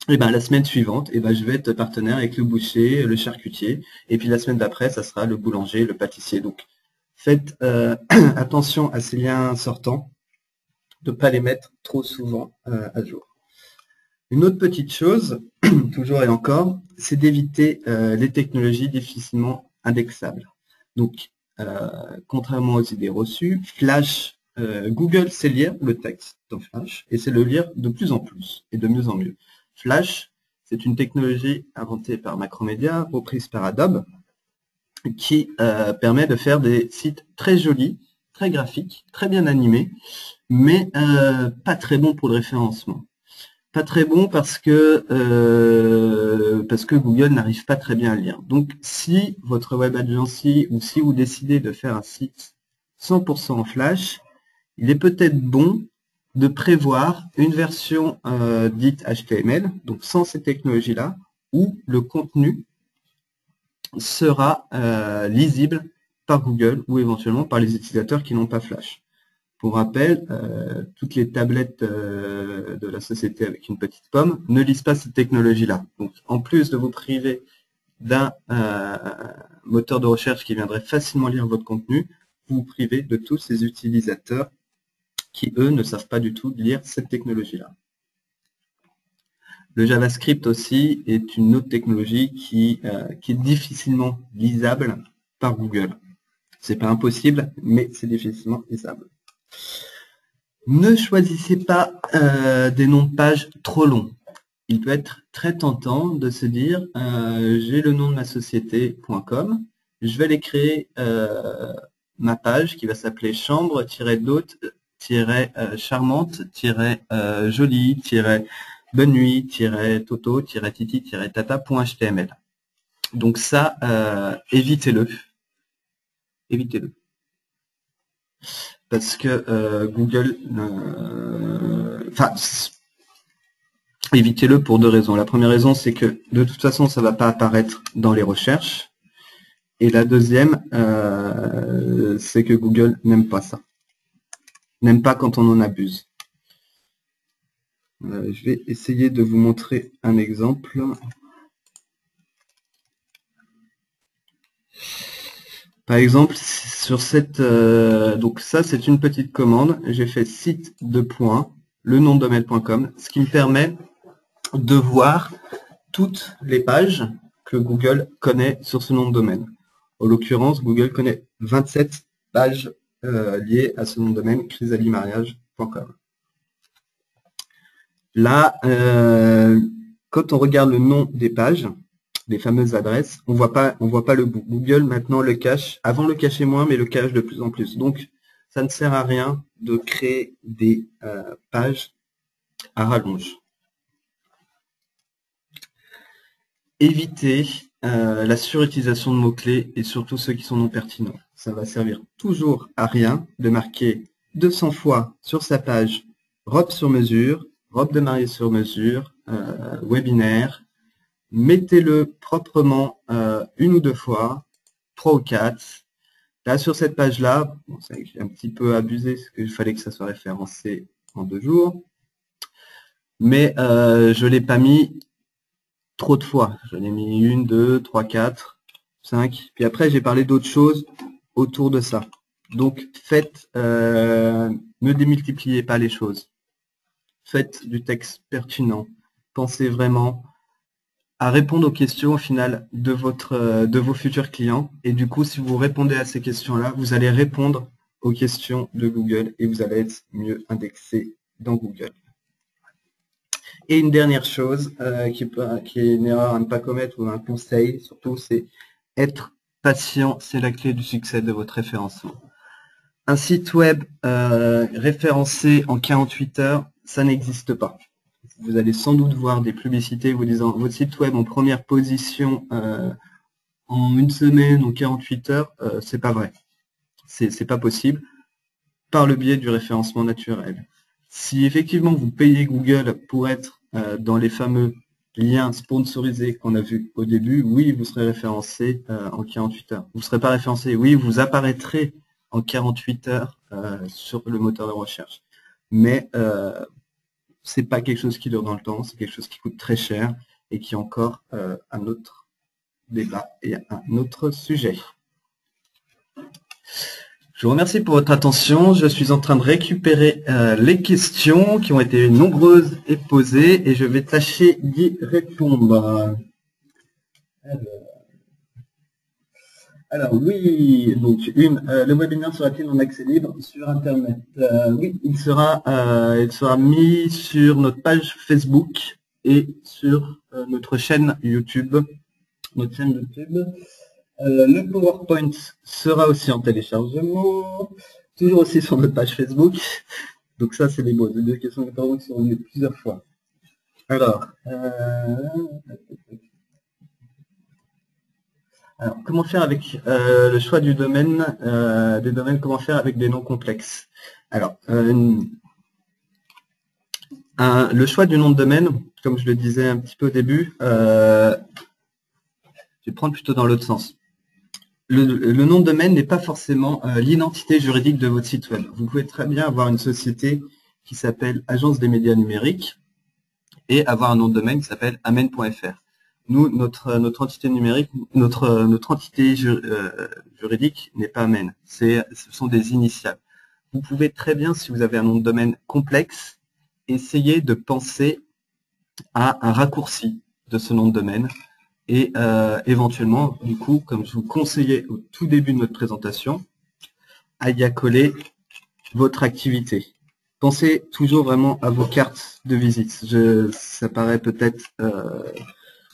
Et ben la semaine suivante, et ben je vais être partenaire avec le boucher, le charcutier, et puis la semaine d'après, ça sera le boulanger, le pâtissier. Donc faites attention à ces liens sortants, de ne pas les mettre trop souvent à jour. Une autre petite chose, toujours et encore, c'est d'éviter les technologies difficilement indexables. Donc, contrairement aux idées reçues, Flash, Google sait lire le texte dans Flash et c'est le lire de plus en plus et de mieux en mieux. Flash, c'est une technologie inventée par Macromedia, reprise par Adobe, qui permet de faire des sites très jolis, très graphiques, très bien animés, mais pas très bons pour le référencement. Pas très bon parce que Google n'arrive pas très bien à le lire. Donc, si votre web agency ou si vous décidez de faire un site 100% en Flash, il est peut-être bon de prévoir une version dite HTML, donc sans ces technologies-là, où le contenu sera lisible par Google ou éventuellement par les utilisateurs qui n'ont pas Flash. Pour rappel, toutes les tablettes de la société avec une petite pomme ne lisent pas cette technologie-là. Donc, en plus de vous priver d'un moteur de recherche qui viendrait facilement lire votre contenu, vous vous privez de tous ces utilisateurs qui, eux, ne savent pas du tout lire cette technologie-là. Le JavaScript aussi est une autre technologie qui est difficilement lisable par Google. C'est pas impossible, mais c'est difficilement lisable. Ne choisissez pas des noms de pages trop longs. Il peut être très tentant de se dire j'ai le nom de ma société.com, je vais aller créer ma page qui va s'appeler chambre-d'hôte-charmante-jolie- bonne nuit, toto, titi, tata.html. Donc ça, évitez-le. Évitez-le. Parce que Google, Évitez-le pour deux raisons. La première raison, c'est que de toute façon, ça ne va pas apparaître dans les recherches. Et la deuxième, c'est que Google n'aime pas ça. N'aime pas quand on en abuse. Je vais essayer de vous montrer un exemple. Par exemple, sur cette, donc ça c'est une petite commande. J'ai fait site de points, le nom de domaine.com, ce qui me permet de voir toutes les pages que Google connaît sur ce nom de domaine. En l'occurrence, Google connaît 27 pages liées à ce nom de domaine, chrysalimariage.com. Là, quand on regarde le nom des pages, les fameuses adresses, on voit pas le bout. Google maintenant le cache. Avant le cachait moins, mais le cache de plus en plus. Donc, ça ne sert à rien de créer des pages à rallonge. Évitez la surutilisation de mots-clés et surtout ceux qui sont non pertinents. Ça va servir toujours à rien de marquer 200 fois sur sa page robe sur mesure, robe de mariée sur mesure, webinaire. Mettez-le proprement une ou deux fois, 3 ou 4. Là, sur cette page-là, bon, c'est un petit peu abusé, parce qu'il fallait que ça soit référencé en 2 jours. Mais je ne l'ai pas mis trop de fois. Je l'ai mis 1, 2, 3, 4, 5. Puis après, j'ai parlé d'autres choses autour de ça. Donc, faites, ne démultipliez pas les choses. Faites du texte pertinent. Pensez vraiment à répondre aux questions au final de vos futurs clients. Et du coup, si vous répondez à ces questions-là, vous allez répondre aux questions de Google et vous allez être mieux indexé dans Google. Et une dernière chose qui est une erreur à ne pas commettre ou un conseil surtout, c'est être patient, c'est la clé du succès de votre référencement. Un site web référencé en 48 heures, ça n'existe pas. Vous allez sans doute voir des publicités vous disant votre site web en première position en une semaine ou 48 heures, c'est pas vrai. C'est pas possible par le biais du référencement naturel. Si effectivement vous payez Google pour être dans les fameux liens sponsorisés qu'on a vus au début, oui, vous serez référencé en 48 heures. Vous ne serez pas référencé, oui, vous apparaîtrez en 48 heures sur le moteur de recherche. Mais c'est pas quelque chose qui dure dans le temps, c'est quelque chose qui coûte très cher et qui est encore un autre débat et un autre sujet. Je vous remercie pour votre attention. Je suis en train de récupérer les questions qui ont été nombreuses et posées et je vais tâcher d'y répondre. Alors oui, donc le webinaire sera-t-il en accès libre sur Internet? Oui, il sera mis sur notre page Facebook et sur notre chaîne YouTube. Le PowerPoint sera aussi en téléchargement, toujours aussi sur notre page Facebook. Donc ça, c'est les deux questions de PowerPoint qui sont venues plusieurs fois. Alors, comment faire avec le choix du domaine, des domaines, comment faire avec des noms complexes? Alors, le choix du nom de domaine, comme je le disais un petit peu au début, je vais prendre plutôt dans l'autre sens. Le nom de domaine n'est pas forcément l'identité juridique de votre site web. Vous pouvez très bien avoir une société qui s'appelle Agence des médias numériques et avoir un nom de domaine qui s'appelle amen.fr. Nous, notre entité numérique, notre entité juridique n'est pas Amen. Ce sont des initiales. Vous pouvez très bien, si vous avez un nom de domaine complexe, essayer de penser à un raccourci de ce nom de domaine et éventuellement, du coup, comme je vous conseillais au tout début de notre présentation, à y accoler votre activité. Pensez toujours vraiment à vos cartes de visite. Ça paraît peut-être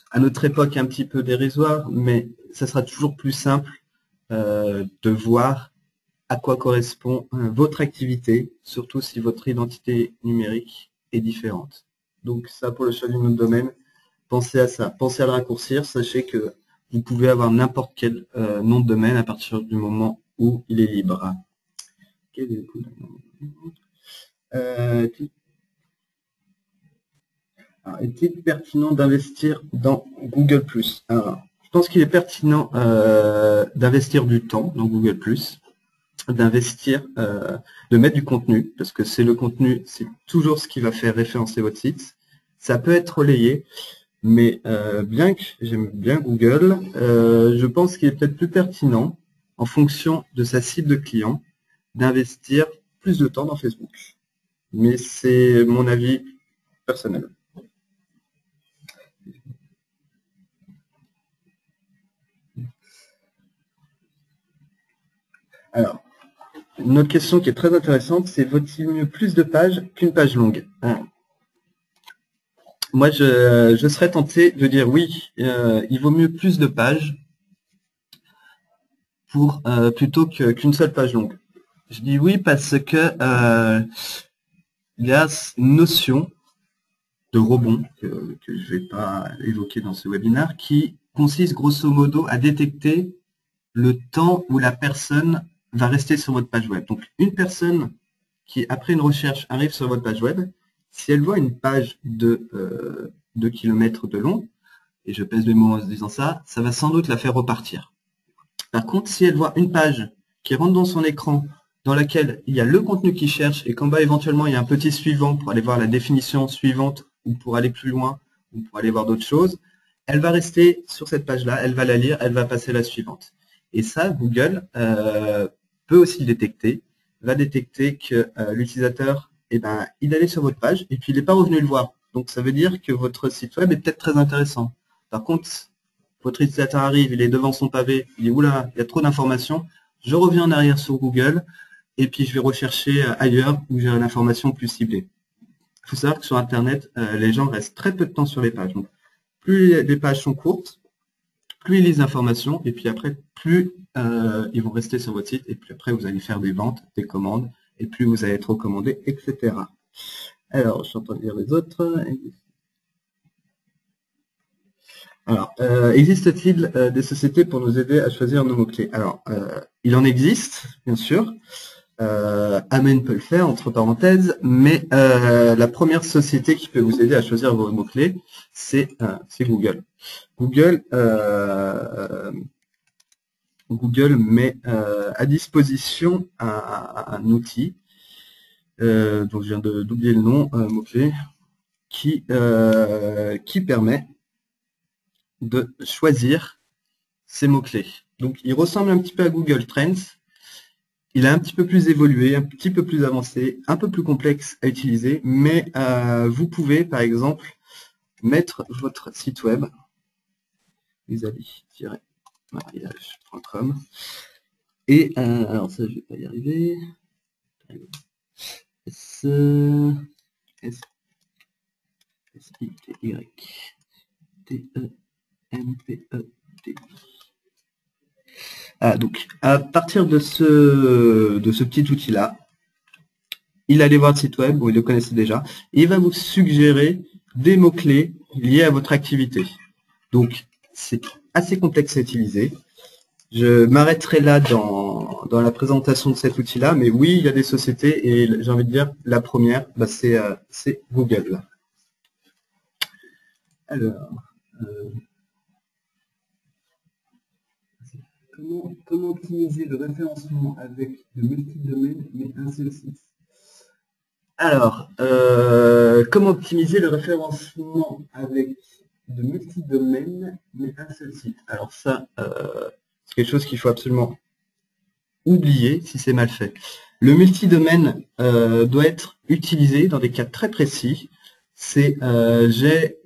à notre époque un petit peu dérisoire, mais ça sera toujours plus simple de voir à quoi correspond votre activité, surtout si votre identité numérique est différente. Donc ça, pour le choix du nom de domaine, pensez à ça, pensez à le raccourcir, sachez que vous pouvez avoir n'importe quel nom de domaine à partir du moment où il est libre. Est-il pertinent d'investir dans Google+? Alors, je pense qu'il est pertinent d'investir du temps dans Google+, d'investir, de mettre du contenu, parce que c'est le contenu, c'est toujours ce qui va faire référencer votre site. Ça peut être relayé, mais bien que j'aime bien Google, je pense qu'il est peut-être plus pertinent, en fonction de sa cible de client, d'investir plus de temps dans Facebook. Mais c'est mon avis personnel. Alors, une autre question qui est très intéressante, c'est vaut-il mieux plus de pages qu'une page longue? Moi, je serais tenté de dire oui, il vaut mieux plus de pages plutôt qu'une seule page longue. Je dis oui parce que il y a une notion de rebond que je vais pas évoquer dans ce webinaire qui consiste grosso modo à détecter le temps où la personne va rester sur votre page web. Donc, une personne qui, après une recherche, arrive sur votre page web, si elle voit une page de 2 km de long, et je pèse mes mots en se disant ça, ça va sans doute la faire repartir. Par contre, si elle voit une page qui rentre dans son écran, dans laquelle il y a le contenu qu'il cherche, et qu'en bas, éventuellement, il y a un petit suivant pour aller voir la définition suivante, ou pour aller plus loin, ou pour aller voir d'autres choses, elle va rester sur cette page-là, elle va la lire, elle va passer à la suivante. Et ça, Google peut aussi le détecter, va détecter que l'utilisateur, il allait sur votre page et puis il n'est pas revenu le voir. Donc ça veut dire que votre site web est peut-être très intéressant. Par contre, votre utilisateur arrive, il est devant son pavé, il dit oula, il y a trop d'informations, je reviens en arrière sur Google et puis je vais rechercher ailleurs où j'ai une information plus ciblée. Il faut savoir que sur Internet, les gens restent très peu de temps sur les pages. Donc, plus les pages sont courtes, plus ils lisent l'information, et puis après, plus ils vont rester sur votre site, et puis après, vous allez faire des ventes, des commandes, et plus vous allez être recommandé, etc. Alors, je suis en train de lire les autres. Alors, existe-t-il des sociétés pour nous aider à choisir nos mots-clés? Alors, il en existe, bien sûr. Amen peut le faire, entre parenthèses, mais la première société qui peut vous aider à choisir vos mots-clés, c'est Google. Google met à disposition un outil, dont je viens d'oublier le nom, mot-clé, qui permet de choisir ces mots-clés. Donc, il ressemble un petit peu à Google Trends. Il a un petit peu plus évolué, un petit peu plus avancé, un peu plus complexe à utiliser, mais vous pouvez, par exemple, mettre votre site web, vis-à-vis-mariage.com, et alors ça, je vais pas y arriver. S-I-T-Y-T-E-M-P-E-T. Donc, à partir de ce petit outil-là, il allait voir le site web, vous le connaissez déjà, et il va vous suggérer des mots-clés liés à votre activité. Donc, c'est assez complexe à utiliser. Je m'arrêterai là dans la présentation de cet outil-là, mais oui, il y a des sociétés, et j'ai envie de dire, la première, c'est Google. Alors, comment optimiser le référencement avec de multi-domaines mais un seul site? Alors, comment optimiser le référencement avec de multi-domaines mais un seul site? Alors ça, c'est quelque chose qu'il faut absolument oublier si c'est mal fait. Le multi-domaine doit être utilisé dans des cas très précis. C'est j'ai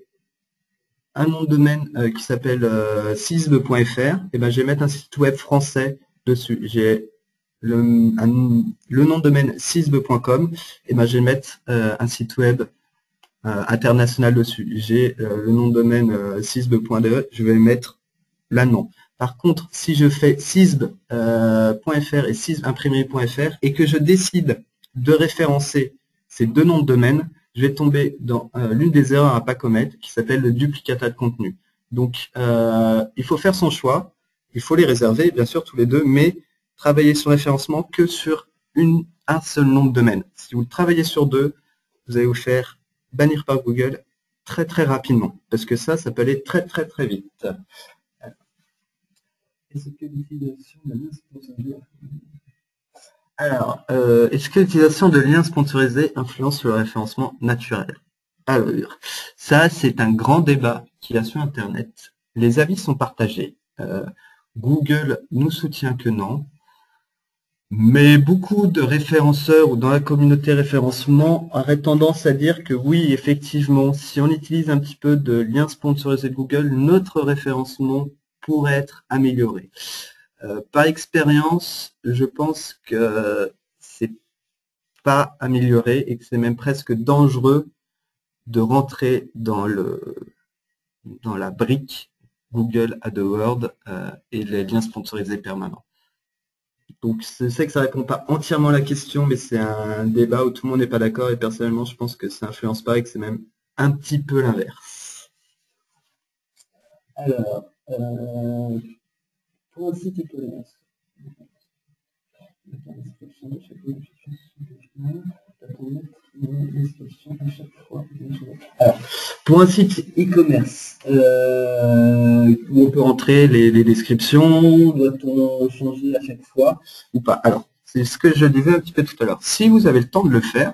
un nom de domaine qui s'appelle cisbe.fr, et je vais mettre un site web français dessus. J'ai le nom de domaine cisbe.com, et je vais mettre un site web international dessus. J'ai le nom de domaine cisbe.de, je vais mettre là non. Par contre, si je fais cisbe.fr et cisbeimprimerie.fr et que je décide de référencer ces deux noms de domaine, je vais tomber dans l'une des erreurs à ne pas commettre qui s'appelle le duplicata de contenu. Donc, il faut faire son choix, il faut les réserver, bien sûr, tous les deux, mais travailler sur référencement que sur un seul nom de domaine. Si vous travaillez sur deux, vous allez vous faire bannir par Google très très rapidement, parce que ça peut aller très très très vite. Est-ce que l'utilisation de liens sponsorisés est-ce que l'utilisation de liens sponsorisés influence sur le référencement naturel? Alors, ça c'est un grand débat qu'il y a sur Internet. Les avis sont partagés. Google nous soutient que non. Mais beaucoup de référenceurs ou dans la communauté référencement auraient tendance à dire que oui, effectivement, si on utilise un petit peu de liens sponsorisés de Google, notre référencement pourrait être amélioré. Par expérience, je pense que c'est pas amélioré et que c'est même presque dangereux de rentrer dans la brique Google AdWords et les liens sponsorisés permanents. Donc je sais que ça répond pas entièrement à la question, mais c'est un débat où tout le monde n'est pas d'accord et personnellement je pense que ça influence pas et que c'est même un petit peu l'inverse. Alors, pour un site e-commerce, alors, pour un site e-commerce, où on peut rentrer les descriptions, doit-on changer à chaque fois ou pas? Alors, c'est ce que je disais un petit peu tout à l'heure. Si vous avez le temps de le faire,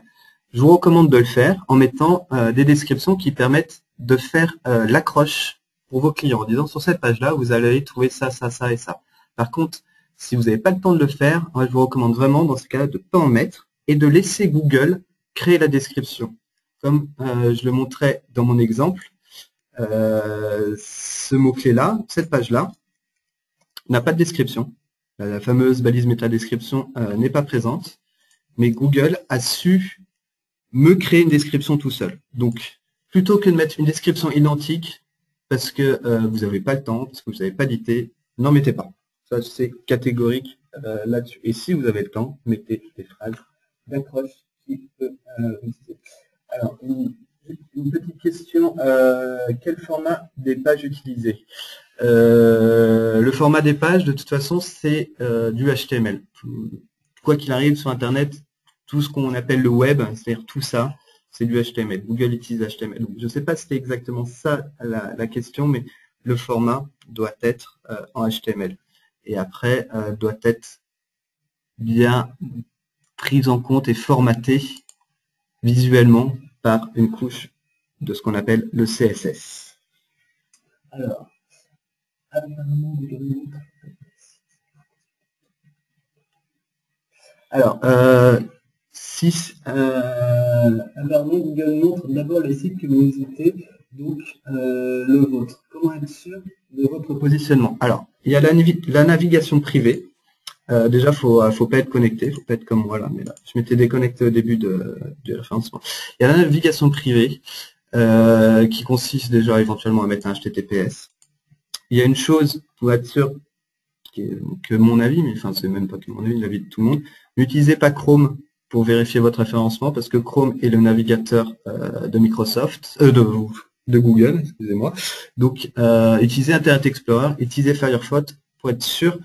je vous recommande de le faire en mettant des descriptions qui permettent de faire l'accroche pour vos clients, en disant sur cette page-là, vous allez trouver ça, ça, ça et ça. Par contre, si vous n'avez pas le temps de le faire, moi, je vous recommande vraiment dans ce cas-là de ne pas en mettre et de laisser Google créer la description. Comme je le montrais dans mon exemple, ce mot-clé-là, cette page-là, n'a pas de description. La fameuse balise métadescription n'est pas présente, mais Google a su me créer une description tout seul. Donc, plutôt que de mettre une description identique, parce que vous n'avez pas le temps, parce que vous n'avez pas d'idée, n'en mettez pas. Ça, c'est catégorique là-dessus. Et si vous avez le temps, mettez des phrases d'accroche qui peut résister. Alors, une petite question. Quel format des pages utiliser? Le format des pages, de toute façon, c'est du HTML. Quoi qu'il arrive sur Internet, tout ce qu'on appelle le web, c'est-à-dire tout ça, c'est du HTML. Google utilise HTML. Donc, je ne sais pas si c'est exactement ça la question, mais le format doit être en HTML. Et après, doit être bien pris en compte et formaté visuellement par une couche de ce qu'on appelle le CSS. Alors, apparemment, apparemment, Google montre d'abord les sites que vous visitez, donc le vôtre. Comment être sûr de votre positionnement? Alors, il y a la navigation privée. Déjà, faut pas être connecté, faut pas être comme moi là, mais là, je m'étais déconnecté au début de référencement. Il y a la navigation privée qui consiste déjà éventuellement à mettre un HTTPS. Il y a une chose pour être sûr que mon avis, mais enfin c'est même pas que mon avis, l'avis de tout le monde, n'utilisez pas Chrome pour vérifier votre référencement parce que Chrome est le navigateur de Microsoft, de Google, excusez-moi. Donc utilisez Internet Explorer, utilisez Firefox pour être sûr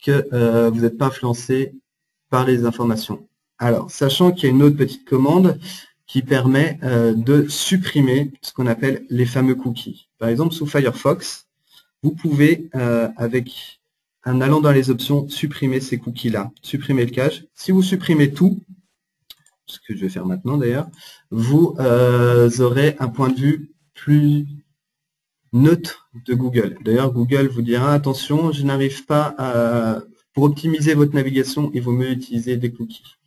que vous n'êtes pas influencé par les informations. Alors, sachant qu'il y a une autre petite commande qui permet de supprimer ce qu'on appelle les fameux cookies. Par exemple, sous Firefox, vous pouvez, en allant dans les options, supprimer ces cookies-là, supprimer le cache. Si vous supprimez tout, ce que je vais faire maintenant d'ailleurs, vous aurez un point de vue plus neutre de Google. D'ailleurs, Google vous dira, attention, je n'arrive pas à... Pour optimiser votre navigation, il vaut mieux utiliser des cookies.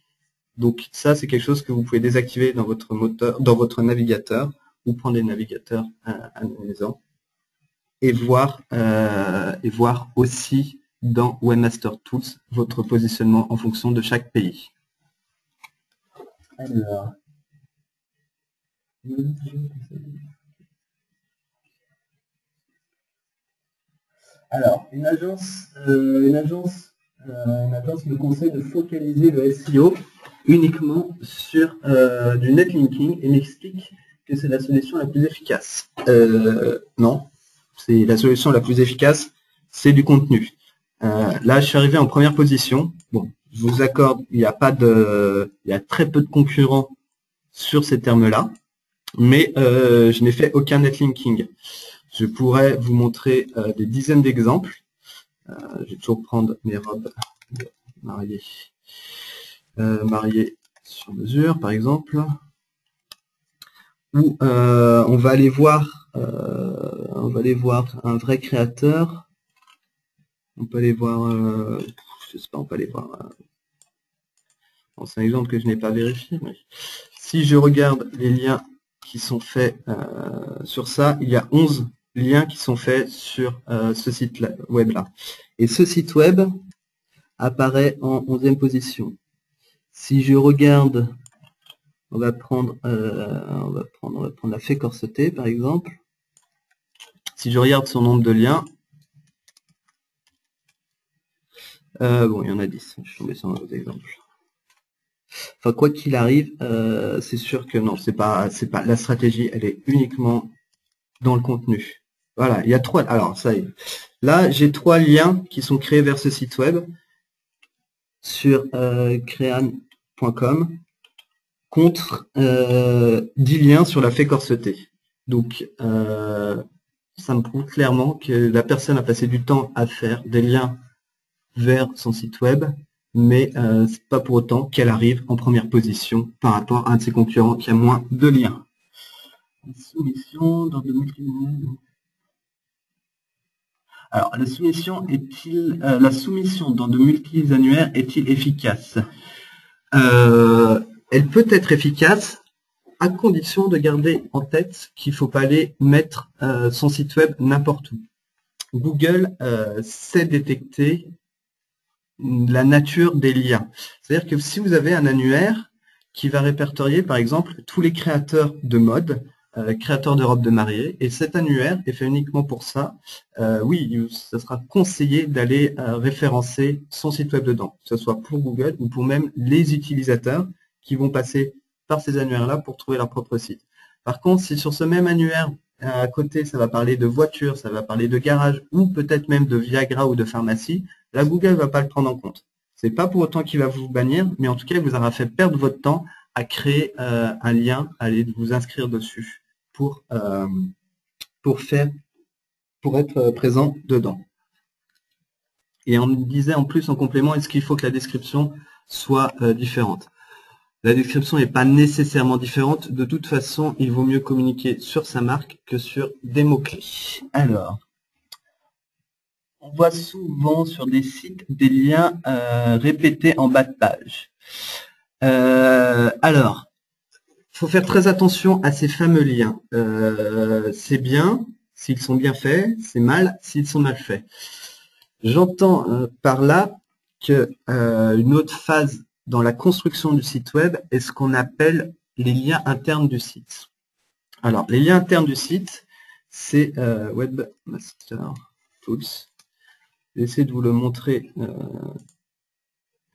Donc ça, c'est quelque chose que vous pouvez désactiver dans votre moteur, dans votre navigateur, ou prendre des navigateurs anonymisants, et voir aussi dans Webmaster Tools votre positionnement en fonction de chaque pays. Alors, une agence me conseille de focaliser le SEO uniquement sur du netlinking et m'explique que c'est la solution la plus efficace. Non, c'est la solution la plus efficace, c'est du contenu. Là, je suis arrivé en première position. Bon, je vous accorde, il y a très peu de concurrents sur ces termes-là. mais je n'ai fait aucun netlinking. Je pourrais vous montrer des dizaines d'exemples. Je vais toujours prendre mes robes de mariée. Mariée sur mesure, par exemple, où on va aller voir un vrai créateur. On peut aller voir, je sais pas, on peut aller voir. Bon, c'est un exemple que je n'ai pas vérifié. Mais si je regarde les liens qui sont faits sur ça, il y a 11 liens qui sont faits sur ce site web là. Et ce site web apparaît en 11e position. Si je regarde, on va prendre la fée corsetée par exemple. Si je regarde son nombre de liens, bon, il y en a 10. Je suis tombé sur un autre exemple. Enfin, quoi qu'il arrive, c'est sûr que non, c'est pas la stratégie, elle est uniquement dans le contenu. Voilà, il y a 3. Alors ça y est. Là, j'ai 3 liens qui sont créés vers ce site web sur crean.com contre 10 liens sur la fée corsetée. Donc, ça me prouve clairement que la personne a passé du temps à faire des liens vers son site web, mais c'est pas pour autant qu'elle arrive en première position par rapport à un de ses concurrents qui a moins de liens. Soumission dans de multiples... Alors, la soumission dans de multiples annuaires est-il efficace? Elle peut être efficace à condition de garder en tête qu'il ne faut pas aller mettre son site web n'importe où. Google sait détecter la nature des liens. C'est-à-dire que si vous avez un annuaire qui va répertorier, par exemple, tous les créateurs de mode, créateurs de robes de mariée, et cet annuaire est fait uniquement pour ça, oui, ça sera conseillé d'aller référencer son site web dedans, que ce soit pour Google ou pour même les utilisateurs qui vont passer par ces annuaires-là pour trouver leur propre site. Par contre, si sur ce même annuaire, à côté, ça va parler de voitures, ça va parler de garage, ou peut-être même de Viagra ou de pharmacie, là, Google ne va pas le prendre en compte. C'est pas pour autant qu'il va vous bannir, mais en tout cas, il vous aura fait perdre votre temps à créer un lien, à aller vous inscrire dessus pour être présent dedans. Et on me disait en plus en complément, est-ce qu'il faut que la description soit différente? La description n'est pas nécessairement différente. De toute façon, il vaut mieux communiquer sur sa marque que sur des mots-clés. Alors, on voit souvent sur des sites des liens répétés en bas de page. Alors, il faut faire très attention à ces fameux liens. C'est bien s'ils sont bien faits, c'est mal s'ils sont mal faits. J'entends par là que une autre phase dans la construction du site web est ce qu'on appelle les liens internes du site. Alors, les liens internes du site, c'est Webmaster Tools. J'essaie de vous le montrer.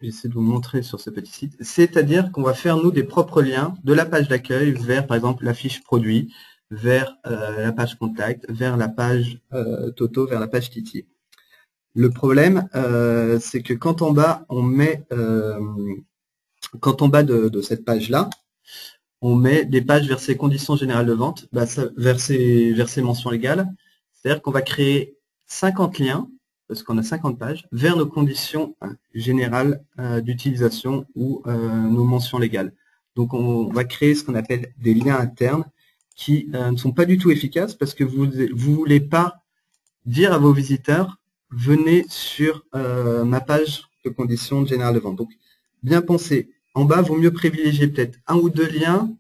J'essaie de vous montrer sur ce petit site. C'est-à-dire qu'on va faire, nous, des propres liens de la page d'accueil vers, par exemple, la fiche produit, vers la page contact, vers la page Toto, vers la page Titi. Le problème, c'est que quand en bas, on met, quand en bas de cette page-là, on met des pages vers ses conditions générales de vente, vers ses mentions légales. C'est-à-dire qu'on va créer 50 liens, parce qu'on a 50 pages, vers nos conditions générales d'utilisation ou nos mentions légales. Donc on va créer ce qu'on appelle des liens internes qui ne sont pas du tout efficaces parce que vous ne voulez pas dire à vos visiteurs « venez sur ma page de conditions générales de vente ». Donc bien penser, en bas, il vaut mieux privilégier peut-être un ou deux liens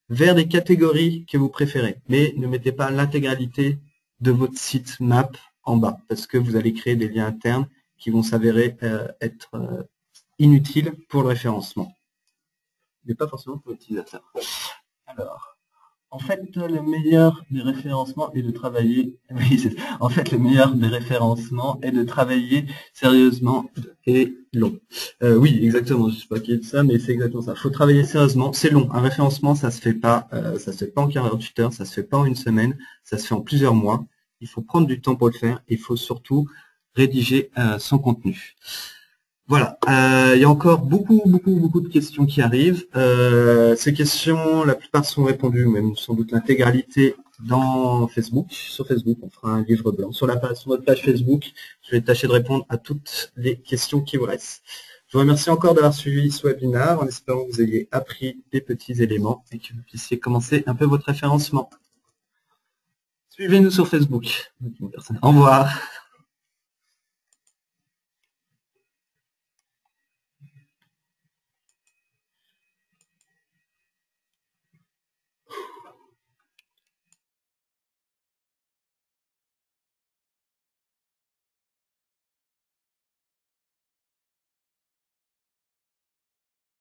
vers des catégories que vous préférez, mais ne mettez pas l'intégralité de votre site map en bas, parce que vous allez créer des liens internes qui vont s'avérer être inutiles pour le référencement, mais pas forcément pour l'utilisateur. Alors, en fait, le meilleur des référencements est de travailler. En fait, le meilleur des référencements est de travailler sérieusement et long. Oui, exactement. Je sais pas qui est de ça, mais c'est exactement ça. Il faut travailler sérieusement. C'est long. Un référencement, ça se fait pas en 48 heures, ça se fait pas en une semaine, ça se fait en plusieurs mois. Il faut prendre du temps pour le faire. Il faut surtout rédiger son contenu. Voilà, il y a encore beaucoup de questions qui arrivent. Ces questions, la plupart sont répondues, même sans doute l'intégralité, dans Facebook. Sur Facebook, on fera un livre blanc. Sur notre page Facebook, je vais tâcher de répondre à toutes les questions qui vous restent. Je vous remercie encore d'avoir suivi ce webinaire, en espérant que vous ayez appris des petits éléments et que vous puissiez commencer un peu votre référencement. Suivez-nous sur Facebook. Au revoir.